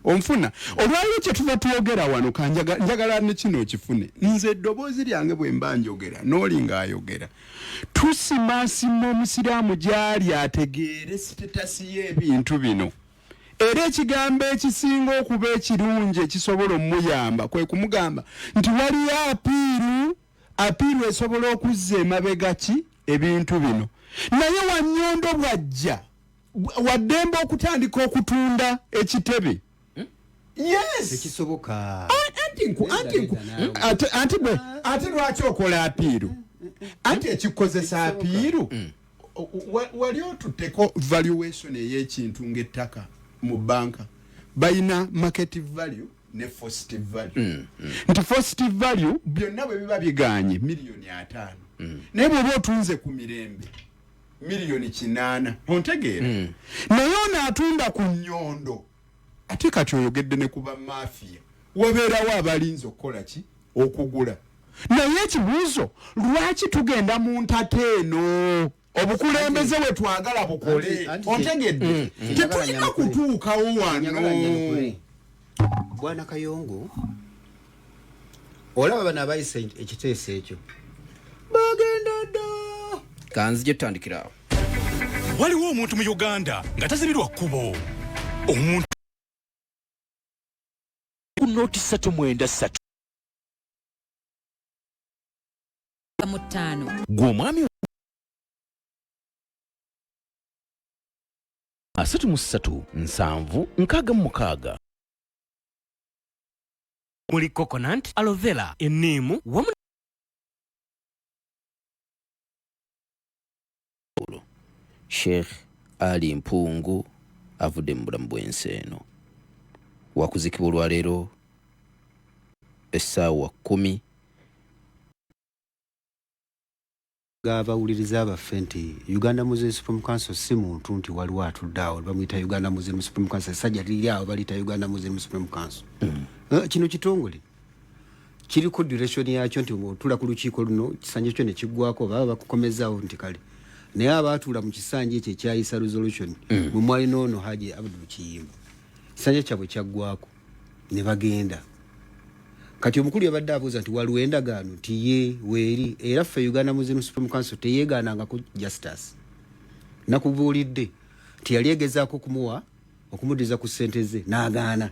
onfuna olwaliwo kye tuva tuyogera wano njagala ne kino kifune nze eddoboozi lyange bwe mba njogera n'olinga ayogera tusimaasima omusiraamu gy'ali ategeere sitetasi y'ebintu bino era ekigambo ekisinga okuba ekirungi ekisobola omuyamba kwe kumugamba nti waliyo apiiru esobola okuzza emabega ki ebintu bino naye Wanyondo bwajja waddembe okutandika okutunda ekitebe yes ekisoboka ate lwaki okola apiiru ate ekikozesa apiiru wali otutteko valuation ey'ekintu ng'ettaka mu banka bayina market value ne positive value nti positive value byonna bwe biba biganye $5,000,000 naye bw'oba otunze ku mirembe $8,000,000 ontegeera naye ono atunda ku Nyondo ate kati oyogedde ne kuba mafiya wabeerawo abalinzi okukola ki okugula naye ekibuuzo lwaki tugenda mu ntate eno obukulembeze we twagala bukole ontegedde tetulina kutuukawo wano Bwana Kayongo olaba bana abayise ekiteeso ekyo bagenda dda kanzije tutandikira waliwo omuntu mu Uganda nga tazibirwa kkubo omuntu ku noti 393 gw'omwami 337 muli coconut, aloe vera, ennimu wamu Sheikh Ali Mpungu avudde mu bulamu bw'ensi eno wakuzikibwa olwaleero essaawa 10 abawuliriza abaffe nti Uganda Muslim Supreme Council si muntu nti waliwo atudde awo bamuyita Uganda Muslim Supreme Council sajja liri awo baliyita Uganda Muslim Supreme Council kino kitongole kiriko direction yakyo nti otula ku lukiiko luno kisanje kyo ne kiggwako baba bakukomezaawo nti kale naye abaatula mu kisanje ekyo ekyayisa resolution mu mwalina ono Haji Abdul Kiyimba kisanje kyabwe kyaggwako ne bagenda kati omukulu yabadde abuuza nti waliwo endagaano tiye weeri era ffe Uganda Muslim Supreme Council teyeegaanangako justice nakubuulidde nti yali egezaako okumudiza ku ssente ze n'agaana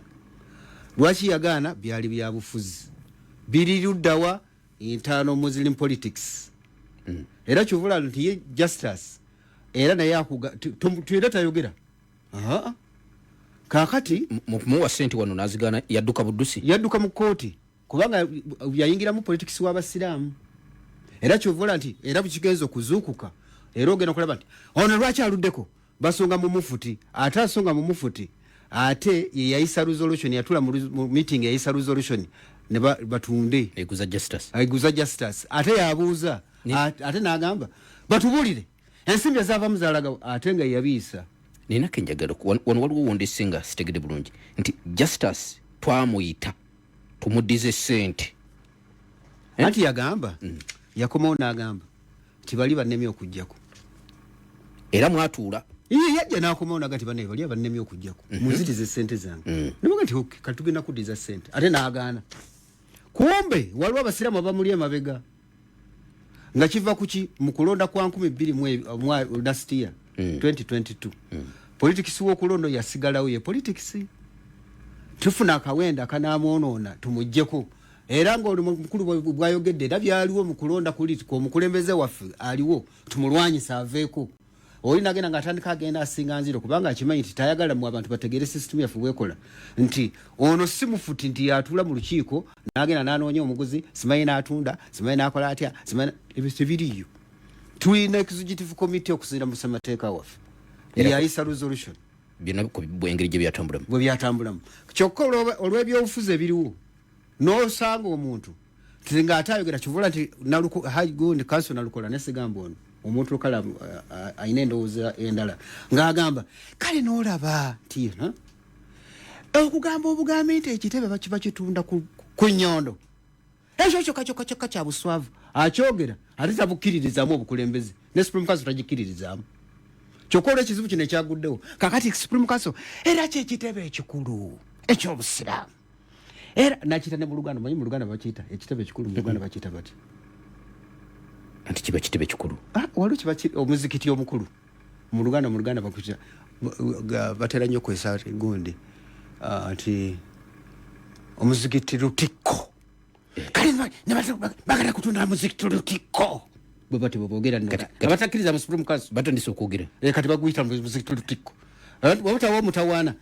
lwaki yagaana byali bya bufuzi biri luddawa internal Muslim politics era kyovula nti ye justice era naye tuyera tayogera kakati muwa ssente wano n'azigaana yadduka buddusi yadduka mu kooti kubanga yayingira mu politics w'abasiraamu era kyovula nti era bukigenza okuzuukuka era ogenda okulaba nti ono lwaki aluddeko basonga mu Mufuti ate asonga mu Mufuti ate ye yayisa resolution yatula mu meeting yayisa resolution ne batunde eguza justice ate yabuuza ate n'agamba batubulire ensimbi ezaava muzaalaga ate nga yabiisa nina kenjagala wano waliwo wundi singa sitegede bulungi nti justice twamuyita tumudize ssente anti yagamba yakomawo n'agamba nti bali bannemye okujjako era mwatuula yajja n'akomawo n'agati banne bali bannemye okujjako muzitize ssente zange nibaga nti katugenda kudiza ssente ate n'agaana kumbe waliwo abasiraamu abamuli emabega nga kiva kuki mu kulonda kwa 2020 last year 2022 politics w'okulonda yasigalawo ye politics tufuna akawenda kanamwonoona tumuggyeko era ng'oli mukulu bwayogedde era byaliwo mu kulonda kulitiko omukulembeze waffe aliwo tumulwanyisa aveeko oli nagenda ng'atandika agenda asinga nziro kubanga akimanyi nti tayagala mu abantu bategeere system yaffe bwekola nti ono si Mufuti nti yatula mu lukiiko n'agenda n'anoonya omuguzi simanyi n'atunda simanyi n'akola atya simanyi ebyo tebiriyo tulina executive committee okusinira mu ssemateeka waffe yayisa resolution byonna bwengeri gye byatambulamu bwe byatambulamu kyokka olw'ebyobufuzi ebiriwo n'osanga omuntu tinga ate ayogera kivula nti haigundi kanso Nalukoola nesigamba ono omuntu okala ayina endowooza endala ng'agamba kale n'olaba nti okugamba obugambi nti ekitebe bakiba kitunda ku Nyondo ekyo kyokka kya buswavu akyogera ate tabukkiririzaamu obukulembeze ne Supreme Council tagikiririzaamu kyokka olw'ekizibu kino ekyaguddewo kakati Supreme Council era kyekitebe ekikulu eky'obusiraamu era nakiyita ne mu Luganda manyi mu Luganda bakiyita ekitebe ekikulu mu Luganda bakiyita bati nti kiba kitebe kikulu waliwo kiba omuzikiti omukulu mu Luganda bakiyita batera nnyo kwesa gundi ati omuzikiti Lutikko kale bagala kutunda muzikiti Lutikko bwe bati bogera abatakiriza mu Supreme Council batandise okwogera kati baguyita muzikiti Lutikko wabutawo mutawaana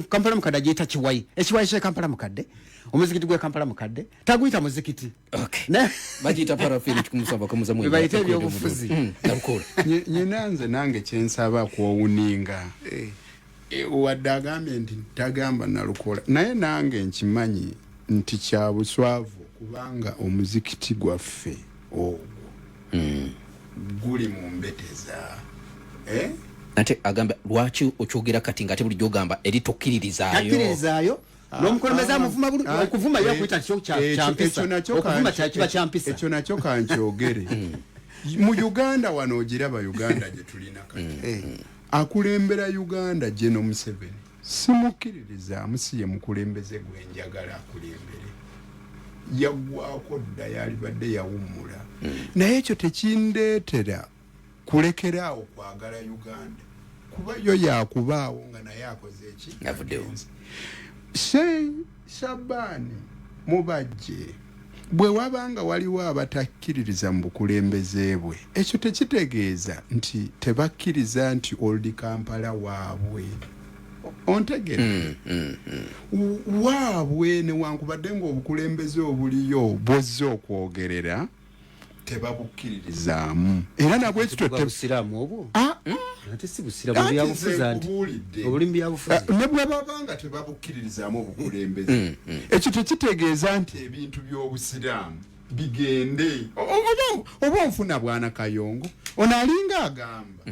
Kampala mukadde giyita Kiwayi ekiwayi kye Kampala mukadde omuzikiti gwe Kampala mukadde taguyita muzikiti bagiyita parafini kikumusaba kamuzamu bayita ebyobufuzi Nalukoola nyinanze nange kyensaba kwowuninga wadde agambye nti tagamba Nalukoola naye nange nkimanyi nti kya buswavu kubanga omuzikiti gwaffe ogwo guli mu mbeteza ate agamba lwaki okyogera kati ngate buli gyogamba eri tokkiririzaayo n'omukulembeze amuvuma okuvuma yakuyita kyo kyampisa okuvuma kiba kyampisa ekyo nakyo kankyogere mu Uganda wano ogiraba Uganda gye tulina kati akulembera Uganda General Museveni simukkiririza amusiye mukulembeze gwenjagala akulembere yagwako dda yalibadde yawummula naye ekyo tekindeetera kulekeraawo kwagala Uganda kuba yo yakubaawo nga naye akoze eki Shabani Mubajje bwe wabanga waliwo abatakkiririza mu bukulembeze bwe ekyo tekitegeeza nti tebakkiriza nti Old Kampala waabwe ontegere waabwe newankubadde ng'obukulembeze obuliyo bwozze okwogerera tebabukkiririzaamu era nabwe ekito busiraamu obwo ate si busiraamu byabufuzi anti obulimi byabufuzi ne bwe babanga tebabukkiririzaamu obukulembeze ekyo tekitegeeza nti ebintu by'obusiraamu bigende oba onfuna Bwana Kayongo ono alinga agamba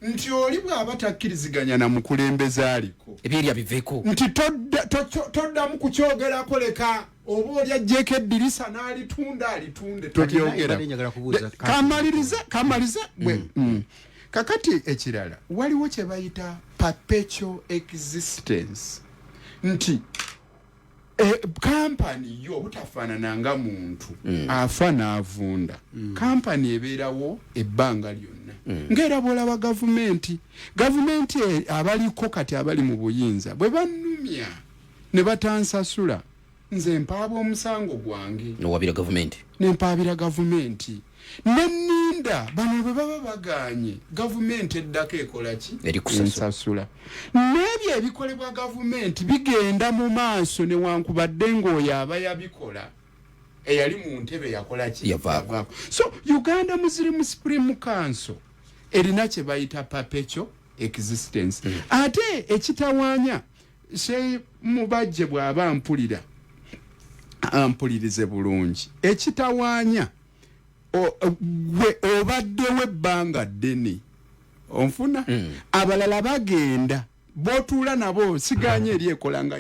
nti oli bw'aba takkiriziganya na mukulembeze aliko ebyerya biveeko nti toddamu kukyogerako leka oba oli ajjeko eddirisa n'alitunde tolyogera kamaliriza kakati ekirala waliwo kye bayita perpetual existence nti kampani yo butafaanana nga muntu afa n'avunda kampani ebeerawo ebbanga lyonna ng'era bw'olaba gavumenti abaliko kati abali mu buyinza bwe bannumya ne batansasula nze mpaaba omusango gwange nempaabira gavumenti nenninda bano bwe baba baganye gavumenti eddako ekola ki ensasula n'ebyo ebikolebwa gavumenti bigenda mu maaso newankubadde ng'oyo aba yabikola eyali mu ntebe yakola ki yavaako so Uganda Muslim Supreme Council erina kye bayita perpetual existence ate ekitawaanya Sheikh Mubajje bw'aba ampulirize bulungi ekitawaanya obaddewo ebbanga ddene onfuna abalala bagenda botuula nabo siganye eri ekola nga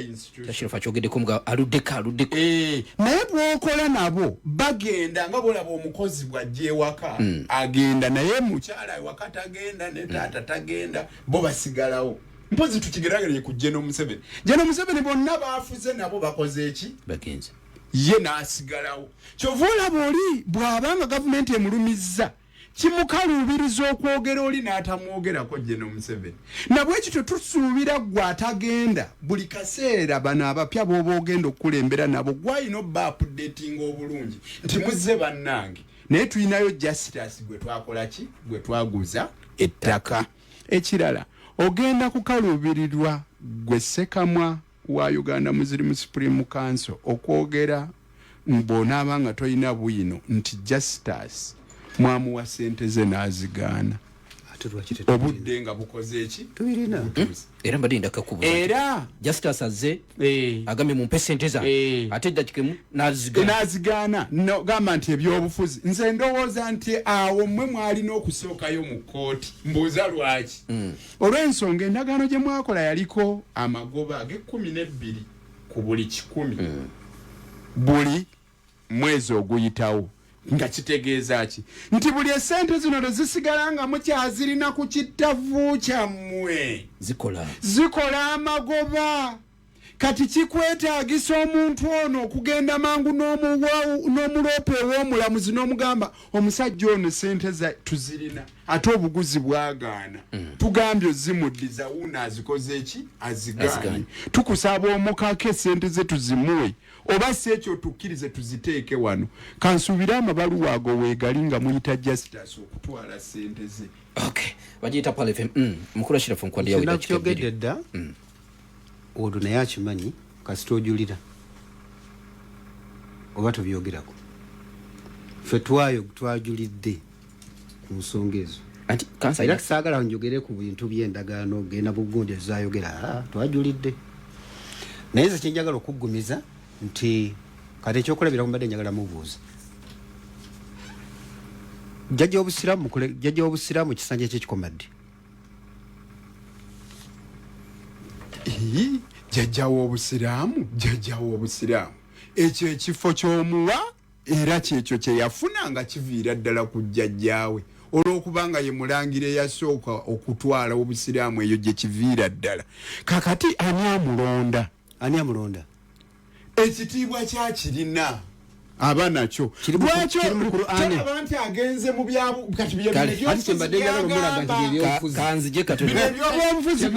naye bwokola nabo bagenda nga bolaba omukozi bwajja ewaka agenda naye mukyala ewaka tagenda ne taata tagenda bo basigalawo mpozi tukigeragere ku General Museveni bonna baafuze nabo bakoze eki bagenze ye n'asigalawo kyova olaba oli bw'abanga gavumenti emulumizza kimukaluubiriza okwogera oli n'atamwogerako General Museveni nabwe ekyo tusuubira gwe atagenda buli kaseera bano abapya b'oba ogenda okukulembera nabo gwalina obba updating obulungi nti muzze bannange naye tulinayo justice gwe twakola ki gwe twaguza ettaka ekirala ogenda kukaluubirirwa gwe Ssekamwa wa Uganda Muslim Supreme Council okwogera mb'onaaba nga tolina bwino nti justice mwamuwa sente ze n'azigaana obudde nga bukoze eki tubirina era mbadde ndakakubuza era justice azze agambye mumpe sente zange ate dakikemu n'azigaana no gamba nti ebyobufuzi nze ndowooza nti awo mmwe mwalina okusookayo mu kkooti mbuuza lwaki olw'ensonga endagaano gye mwakola yaliko amagoba ag'12 ku buli 100 buli mwezi oguyitawo nga kitegeeza ki nti buli esente zino tezisigala nga mukyazirina ku kittavu kyammwe zikola amagoba kati kikwetaagisa omuntu ono okugenda mangu n'omulope ew'omulamuzi n'omugamba omusajja ono sente tuzirina ate obuguzi bwagaana tugambye ozimuddiza wuuna azikoze eki azigaanye tukusaba omukake sente ze tuzimuwe oba si ekyo tukkirize tuziteeke wano kansuubire amabaluwa ago weegali nga muyita justice okutwala sente ze. Okay, bagiyita Pal FM. Mukulu Shirafu nkwadi yawe dakikyogedde dda olwo naye akimanyi kasita ojulira oba tobyogerako ffe twajulidde ku nsonga ezo era saagala njogere ku bintu by'endagaano genda bugundi ezayogera twajulidde naye ze kyenjagala okuggumiza nti kati ekyokulabiraku mbadde njagala mubuuza jjajja w'obusiraamu kisanja ekyekikomadde jjajja w'obusiraamu ekyo ekifo ky'omuwa era kyekyo kye yafuna nga kiviira ddala ku jjajjaawe olw'okubanga ye mulangira eyasooka okutwala obusiraamu eyo gye kiviira ddala kakati ani amulonda ekitiibwa kyakirina aba nakyo lwakyo kyalaba nti agenze mu kanzije katono byabyobufuzi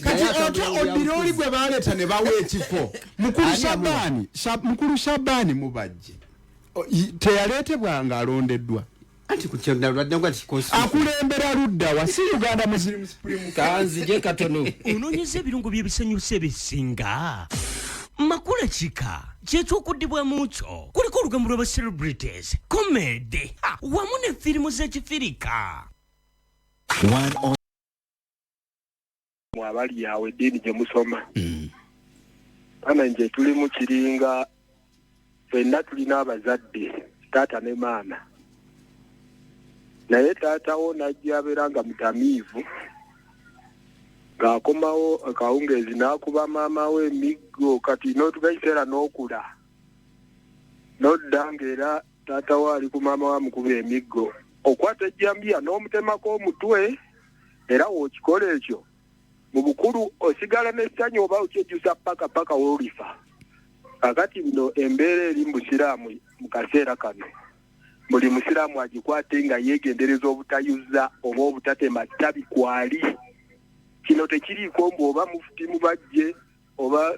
kati ate odirooli gwe baleeta ne bawa ekifo mukulu Shabani Mubajje teyaleetebwanga alondeddwa akulembera ludda wa si Uganda Muslim Supreme kanzije katono onoonyeza ebirungo by'ebisanyusa ebisinga makula chika kyekyokuddibwa mukyo kuliko olugambo lw'aba celebrities COMITED wamu ne firimu z'ekifirika mwabali yawe eddiini gye musoma ana nje tuli mu kiringa ffenna tulina abazadde taata ne maama naye taatawo najja abeera nga mutamiivu ng'akomawo akawungeezi n'akuba maama we emiggo kati n'otugayiseera n'okula n'odda ng'era taatawo ali ku maama wa mukuba emiggo okwata ejjambiya n'omutemako omutwe era wookikola ekyo mu bukulu osigala n'essanyu oba okyejjusa paka w'olifa kakati nno embeera eri mu busiraamu mu kaseera kano buli musiraamu agikwate nga yeegendereza obutayuza oba obutatema ttabi kwali kino tekiriiko mbu oba Mufuti Mubajje oba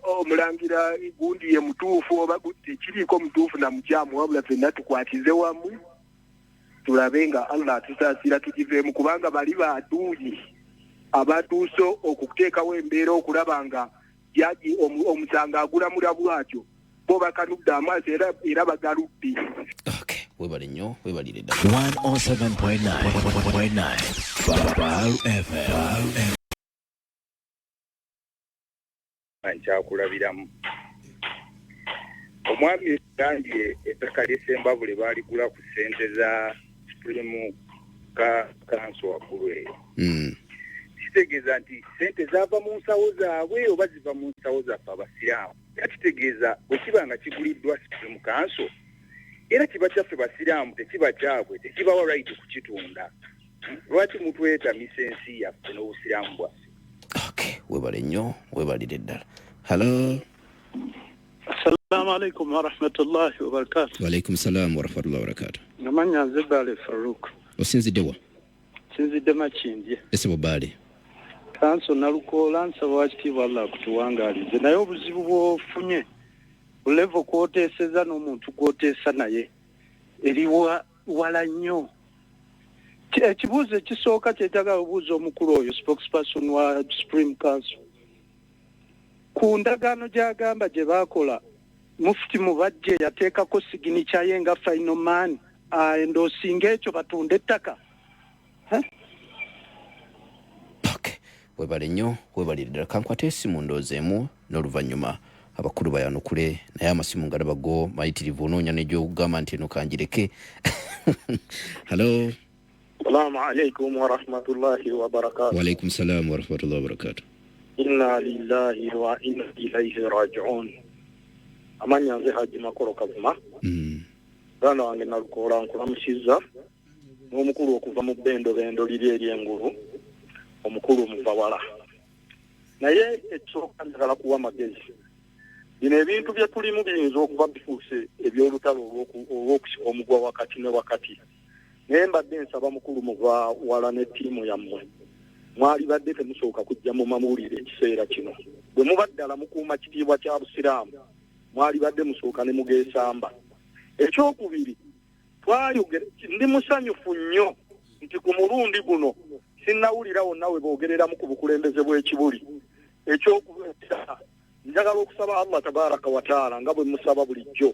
omulangira gundi ye mutuufu oba tekiriiko mutuufu na mukyamu wabula ffenna tukwatize wamu tulabe nga Allah atusaasira tugiveemu kubanga bali baaduuyi abatuuse okuteekawo embeera okulaba nga jaji omusanga agulamula bwatyo bo bakanudde amaaso era bagaludde. Okay, webale nnyo webalire dda 107.9 Abaali FM nkyakulabiramu omwami Gandhi ettaka ly'Essembabule baaligula ku ssente za Supreme Council waggulu eyo kitegeeza nti ssente zaava mu nsawo zaabwe oba ziva mu nsawo zaffe abasiraamu era kitegeeza bwe kiba nga kiguliddwa Supreme Council era kiba kyaffe basiraamu tekiba kyabwe tekibawa right kukitunda lwaki mutwetamisa ensi yaffe n'obusiraamu bwaffe. Okay, webale nnyo webalire ddala. Hello. Assalamu alaikum wa rahmatullahi wa barakatuh. Wa alaikum salam wa rahmatullahi wa barakatuh. Namanya nze Bale Farouk. Osinzidde wa? Sinzidde Makindye. Ese Bale. Kanso Nalukoola nsaba wakitiibwa Allah akutuwangaalize naye obuzibu bw'ofunye bulevo kwoteeseza n'omuntu gwoteesa naye eri wala nnyo. Ekibuuzo ekisooka kyetaaga obuuza omukulu oyo spokesperson wa Supreme Council ku ndagaano gy'agamba gye baakola Mufuti Mubajje yateekako signature ye nga final man endoosinga ekyo batunda ettaka. Okay, webale nnyo webalire ddala kankwata essimu ndoozeemu n'oluvannyuma abakulu bayanukule naye amasimu ngalabago mayitirivu onoonya n'egyokugamba nti eno kanjireke. Hello. Assalamu alaikum wa rahmatullahi wa barakatuh. Wa alaikum salam wa rahmatullahi wa barakatuh. Inna lillahi wa inna ilaihi raji'un. Amanya nze Haji Makoro Kavuma. Bana wange Nalukoola nkulamusizza n'omukulu okuva mu bendo liri ery'engulu omukulu muvawala. naye ekisooka njagala kuwa amagezi bino ebintu bye tulimu biyinza okuba bifuuse ebyolutalo olw'okusika omugwa wakati ne wakati naye mbadde nsaba mukulu muva wala ne ttiimu yammwe mwali badde temusooka kujja mu mawulire ekiseera kino bwe muba ddala mukuuma kitiibwa kya busiraamu mwali badde musooka ne mugeesamba ekyokubiri twayogera ndi musanyufu nnyo nti ku mulundi guno sinnawulirawo nawe boogereramu ku bukulembeze bw'ekibuli ekyokubiri njagala okusaba Allah tabaraka wa taala nga bwe musaba bulijjo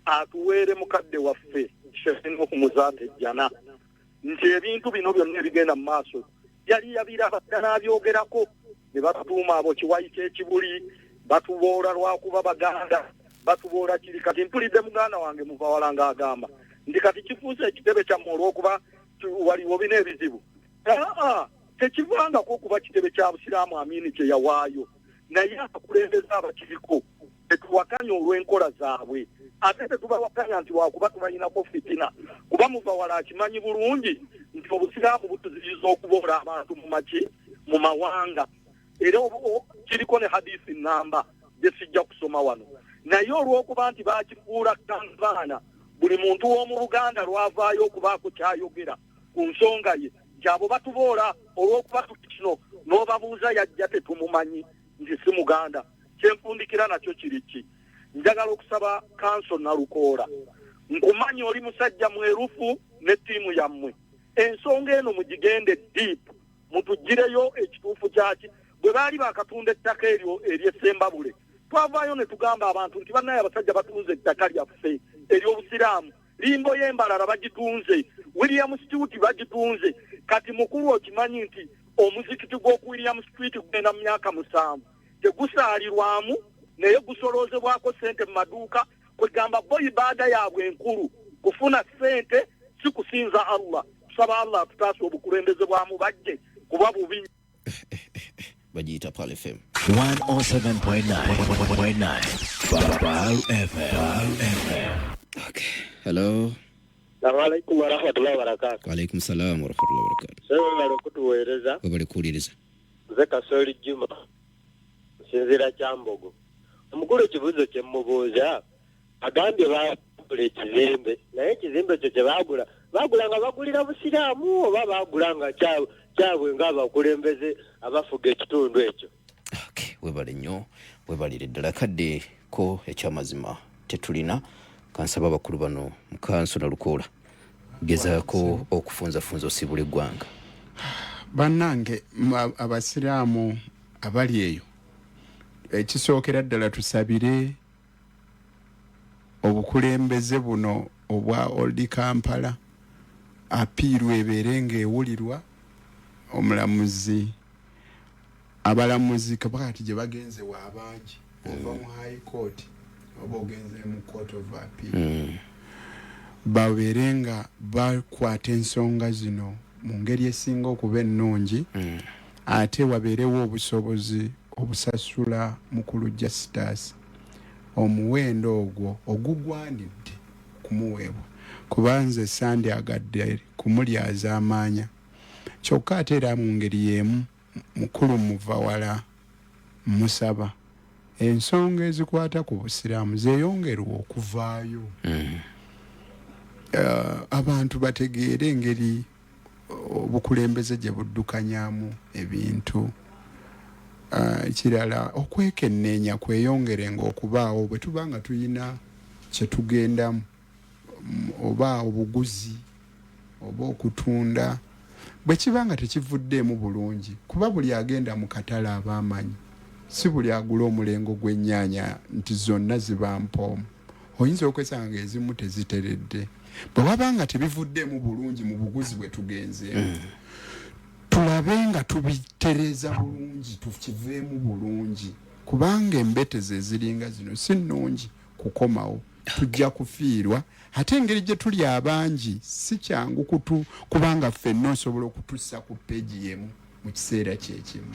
atuweere mukadde waffe Sheikh Muzaate jana nti ebintu bino byonna ebigenda mu maaso yali yabiraba n'abyogerako ne batuuma abo kiwayita ekibuli batuboola lwakuba baganda batuboola kiri kati mpulidde muganda wange muva wala ng'agamba ndi kati kifuuse ekitebe kyammwe olw'okuba waliwo bina ebizibu tekivangako okuba kitebe kya busiraamu Amini kye yawaayo naye abakulembeza abakiriko tetuwakanya olw'enkola zaabwe ate tetubawakanya nti wakuba tubalinako fitina kuba muva wala akimanyi bulungi nti obusiraamu butuziyiza okuboola abantu mu mawanga era kiriko ne hadisi namba gye sijja kusoma wano naye olw'okuba nti bakifuula kanvaana buli muntu w'omu Buganda lwavaayo okubaako kyayogera ku nsonga ye kyabo batuboola olw'okuba tukino n'obabuuza yajja tetumumanyi nti si Muganda kyenfundikira nakyo kiriki njagala okusaba kanso Nalukoola nkumanyi oli musajja mwerufu ne ttiimu yammwe ensonga eno mugigende deep mutugireyo ekituufu kyaki bwe baali bakatunda ettaka eryo ery'Essembabule twavaayo ne tugamba abantu nti bannaye abasajja batunze ettaka lyaffe ery'obusiraamu limbo y'embalala bagitunze William Street bagitunze kati mukulu okimanyi nti omuzikiti gw'oku William Street gugenda mu myaka 7 tegusaalirwamu naye gusoloozebwako ssente mu maduuka kwegamba bo ibaada yaabwe enkulu kufuna ssente si kusinza Allah tusaba Allah tutaasa obukulembeze bwa Mubajje kuba bubi bagiyita Pal FM 107.9 Pal FM. Okay. Hello. Assalamualaikum warahmatullahi wabarakatuh. Waalaikum salam warahmatullahi wabarakatuh. Sewe bali kutuweereza. Bali kuwuliriza. Nze Kasoli Juma. Sinzira Kyambogo. Omukulu ekibuuzo kye mubuuza agambye baagula ekizimbe naye ekizimbe ekyo kye baagula nga bagulira busiraamu oba baagula nga kyabwe ng'abakulembeze abafuga ekitundu ekyo. Okay, webale nnyo webalire ddala kadde ko ekyamazima tetulina kansaba abakulu bano mukanso Nalukoola gezaako okufunzafunza osibula eggwanga bannange abasiraamu abali eyo ekisookera ddala tusabire obukulembeze buno obwa Old Kampala apiirwa ebeere ng'ewulirwa omulamuzi abalamuzi kabakati gye bagenze waabangi ova mu high court oba ogenze mu court of appeal babeere nga bakwata ensonga zino mu ngeri esinga okuba ennungi ate wabeerewo obusobozi obusasula mukulu Justus omuwendo ogwo ogugwanidde kumuweebwa kubanze sandi agadde kumulyaza amaanya kyokka ate era mu ngeri y'emu mukulu muvawala musaba ensonga ezikwata ku busiraamu zeeyongerwa okuvaayo abantu bategeere engeri obukulembeze gye buddukanyamu ebintu kirala okwekenneenya kweyongerenga okubaawo bwe tuba nga tuyina kye tugendamu oba obuguzi oba okutunda bwe kiba nga tekivuddeemu bulungi kuba buli agenda mu katale abaamanyi si buli agula omulengo gw'ennyaanya nti zonna ziba mpoomu oyinza okwesanga ezimu teziteredde bwe waba nga tebivuddeemu bulungi mu buguzi bwe tugenzeemu tulabe nga tubitereeza bulungi tukiveemu bulungi kubanga embeteze eziringa zino si nnungi kukomawo tujja kufiirwa ate engeri gye tuli abangi si kyangu kubanga ffenna osobola okutussa ku peegi yemu mu kiseera kyekimu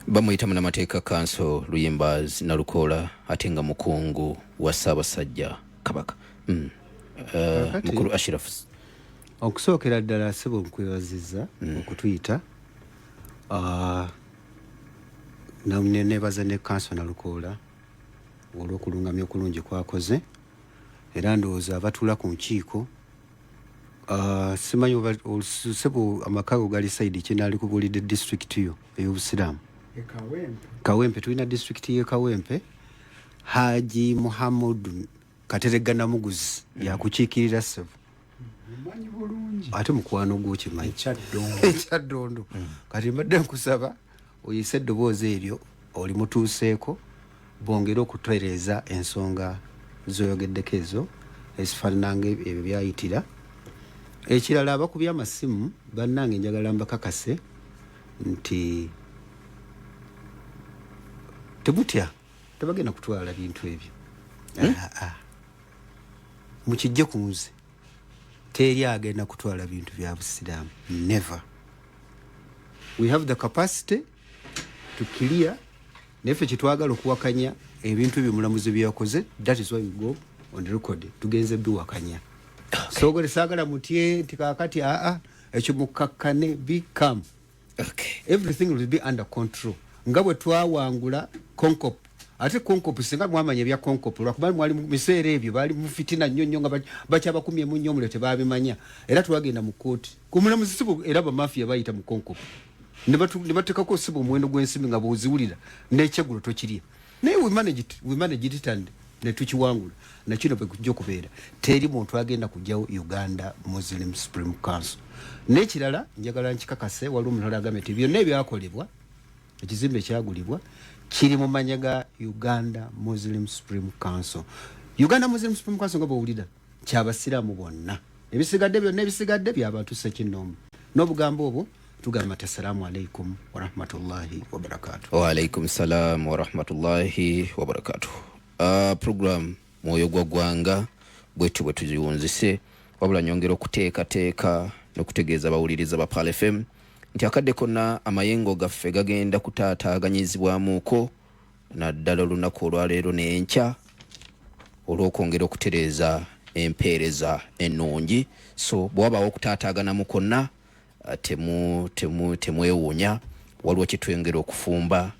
bamuyita Munamateeka Kanso Luyimbazi Nalukoola ate nga mukungu wa Ssaabasajja Kabaka mukulu Ashraf okusookera ddala sebo nkwebaziza okutuyita nebaza ne Council Nalukoola olw'okulungamya okulungi kwakoze era ndowooza abatula ku nkiiko simanyi sebo amakago gali side kinaali kubulidde district yo ey'obusiraamu Kawempe tulina district ye Kawempe Haji Muhammadu Katerega Namuguzi yakukiikirira sebo ate mukwano gw'okimanyi ekyaddondo kati mbadde nkusaba oyise eddoboozi eryo oli mutuuseeko bongera okutereeza ensonga zoyogeddeko ezo ezifaananga ebyo byayitira ekirala abakubya amasimu bannange njagala mbakakase nti tebutya tebagenda kutwala bintu ebyo mukijje ku nze teri agenda kutwala bintu bya busiraamu never. We have the capacity to clear nefe kitwagala okuwakanya ebintu by'omulamuzi byakoze. That is why we go on the record tugenze biwakanya. So gole sagala mutye tikakati ekyo mukakkane become everything will be under control. Ngabwe twawangula konkop ate konkop singa mwamanya bya konkop lwakuba mwali mu biseera ebyo bali mu fitina nnyo nga bakyaba kumye mu nnyo mulete babimanya era twagenda mu kooti ku mulamuzi sibo era ba mafia bayita mu konkop ne batekako sibo mwendo gw'ensimbi nga boziwulira n'ekyegulo tokirya naye we manage it and ne tukiwangula nakino bwe kujja okubeera teri muntu agenda kujjawo Uganda Muslim Supreme Council. N'ekirala njagala nkikakase waliwo omuntu agambye nti byonna ebyakolebwa ekizimbe kyagulibwa kiri mu manya ga Uganda Muslim Supreme Council. Uganda Muslim Supreme Council nga bawulira kyabasiraamu bonna ebisigadde byonna ebisigadde by'abantu ssekinoomu n'obugambo obwo tugamba nti assalamu alaikum warahmatullahi wabarakatuh. Wa alaikum salam warahmatullahi wabarakatuh. Program mwoyo gwa gwanga bwetu bwe tuziwunzise wabula nyongera okuteekateeka n'okutegeeza bawuliriza ba Pal FM nti akadde konna amayengo gaffe gagenda kutaataaganyizibwamuuko naddala olunaku olwaleero n'enkya olw'okwongera okutereeza empeereza ennungi. So bw'wabaawo okutaataaganamu konna temwewuunya waliwo kitwongera okufumba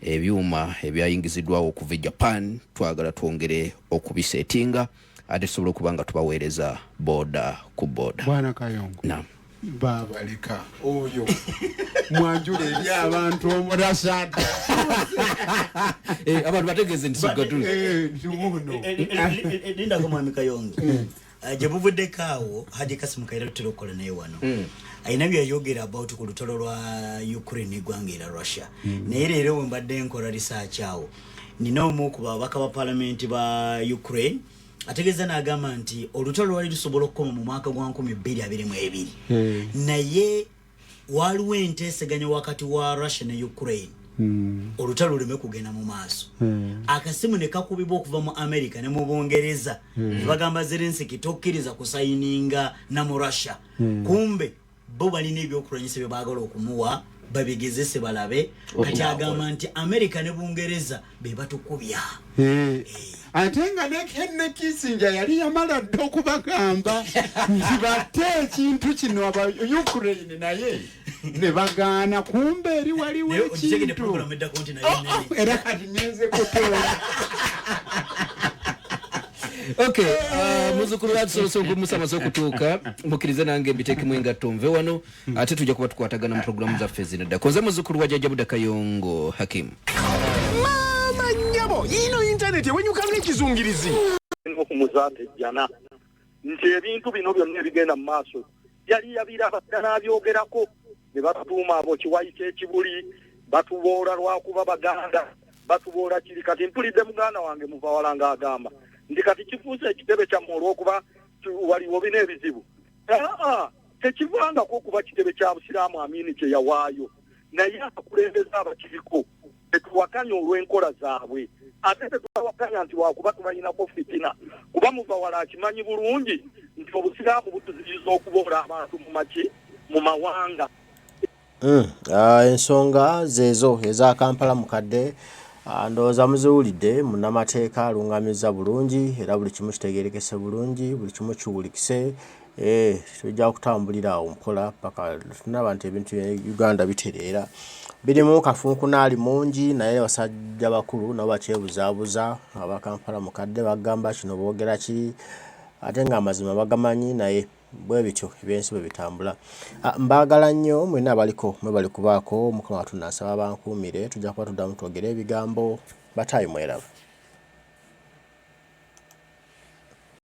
ebyuma ebyayingiziddwawo okuva e Japan twagala twongere okubiseetinga ate tusobole okuba nga tubaweereza booda ku booda. Bwana Kayongo. Naam. Babalika oyo mwanjula eri abantu omurasata abantu bategeeze nti sugatulu linda ko mwami Kayongo je buvuddeko awo Haji Kasimu Kaira tutera okukola naye wano ayina byayogera about ku lutalo lwa Ukraine eggwanga era Russia naye leero bwe mbadde nkola research awo nina omu ku babaka ba parliament ba Ukraine ategeza n'agamba nti olutalo lwali lusobola okukoma mu mwaka gwa 2022 naye waliwo enteeseganya wakati wa Russia ne Ukraine olutalo luleme kugenda mu maaso akasimu ne kakubibwa okuva mu America ne mu Bungereza ne bagamba Zelensky tokkiriza kusayininga na mu Russia kumbe bo balina ebyokulwanyisa bye baagala okumuwa babigezese balabe kati agamba nti America ne Bungereza be batukubya ate nga ne Kissinger yali yamala dda okubagamba nti batte ekintu kino aba Ukraine naye ne bagaana kumbe eri waliwo ekintu era kati nyenze kutola. Okay, muzukulu atusolose okumusamaso okutuuka mukirize nange mbiteekemu engatto nve wano ate tujja kuba tukwatagana mu programu zaffe zino dda koze muzukulu wa Jjajja Buda Kayongo Hakim. Mama nnyabo yino internet ewenyukanga ekizungirizi okumuzaate jana nti ebintu bino byonna ebigenda mu maaso yali yabiraba n'abyogerako ne batuuma abo kiwayi ky'ekibuli batuboola lwakuba Baganda batuboola kiri kati mpulidde muganda wange muva wala ng'agamba ndi kati kifuuse ekitebe kyammwe olw'okuba waliwo bina ebizibu tekivangako okuba kitebe kya busiraamu Amini kye yawaayo naye abakulembeze abakiriko tetuwakanya olw'enkola zaabwe ate tetuwakanya nti wakuba tubalinako fitina kuba muva wala akimanyi bulungi nti obusiraamu butuziriza okuboola abantu mu mawanga. Ensonga zezo eza Kampala mukadde ndowooza muziwulidde munnamateeka alungamiza bulungi era buli kimu kitegeerekese bulungi buli kimu kiwulikise tujja kutambulira awo mpola paka tunaba nti ebintu bya Uganda bitereera birimu kafunkunaali mungi naye basajja bakulu nabo bakyebuzaabuza abakampala mukadde bagamba kino boogera ki ate nga amazima bagamanyi naye bwe bityo ebyensi bwe bitambula. Mbaagala nnyo mwenna abaliko mwebali kubaako Mukama Katonda nsaba bankuumire tujja kuba tuddamu twogera ebigambo bataayi mweraba.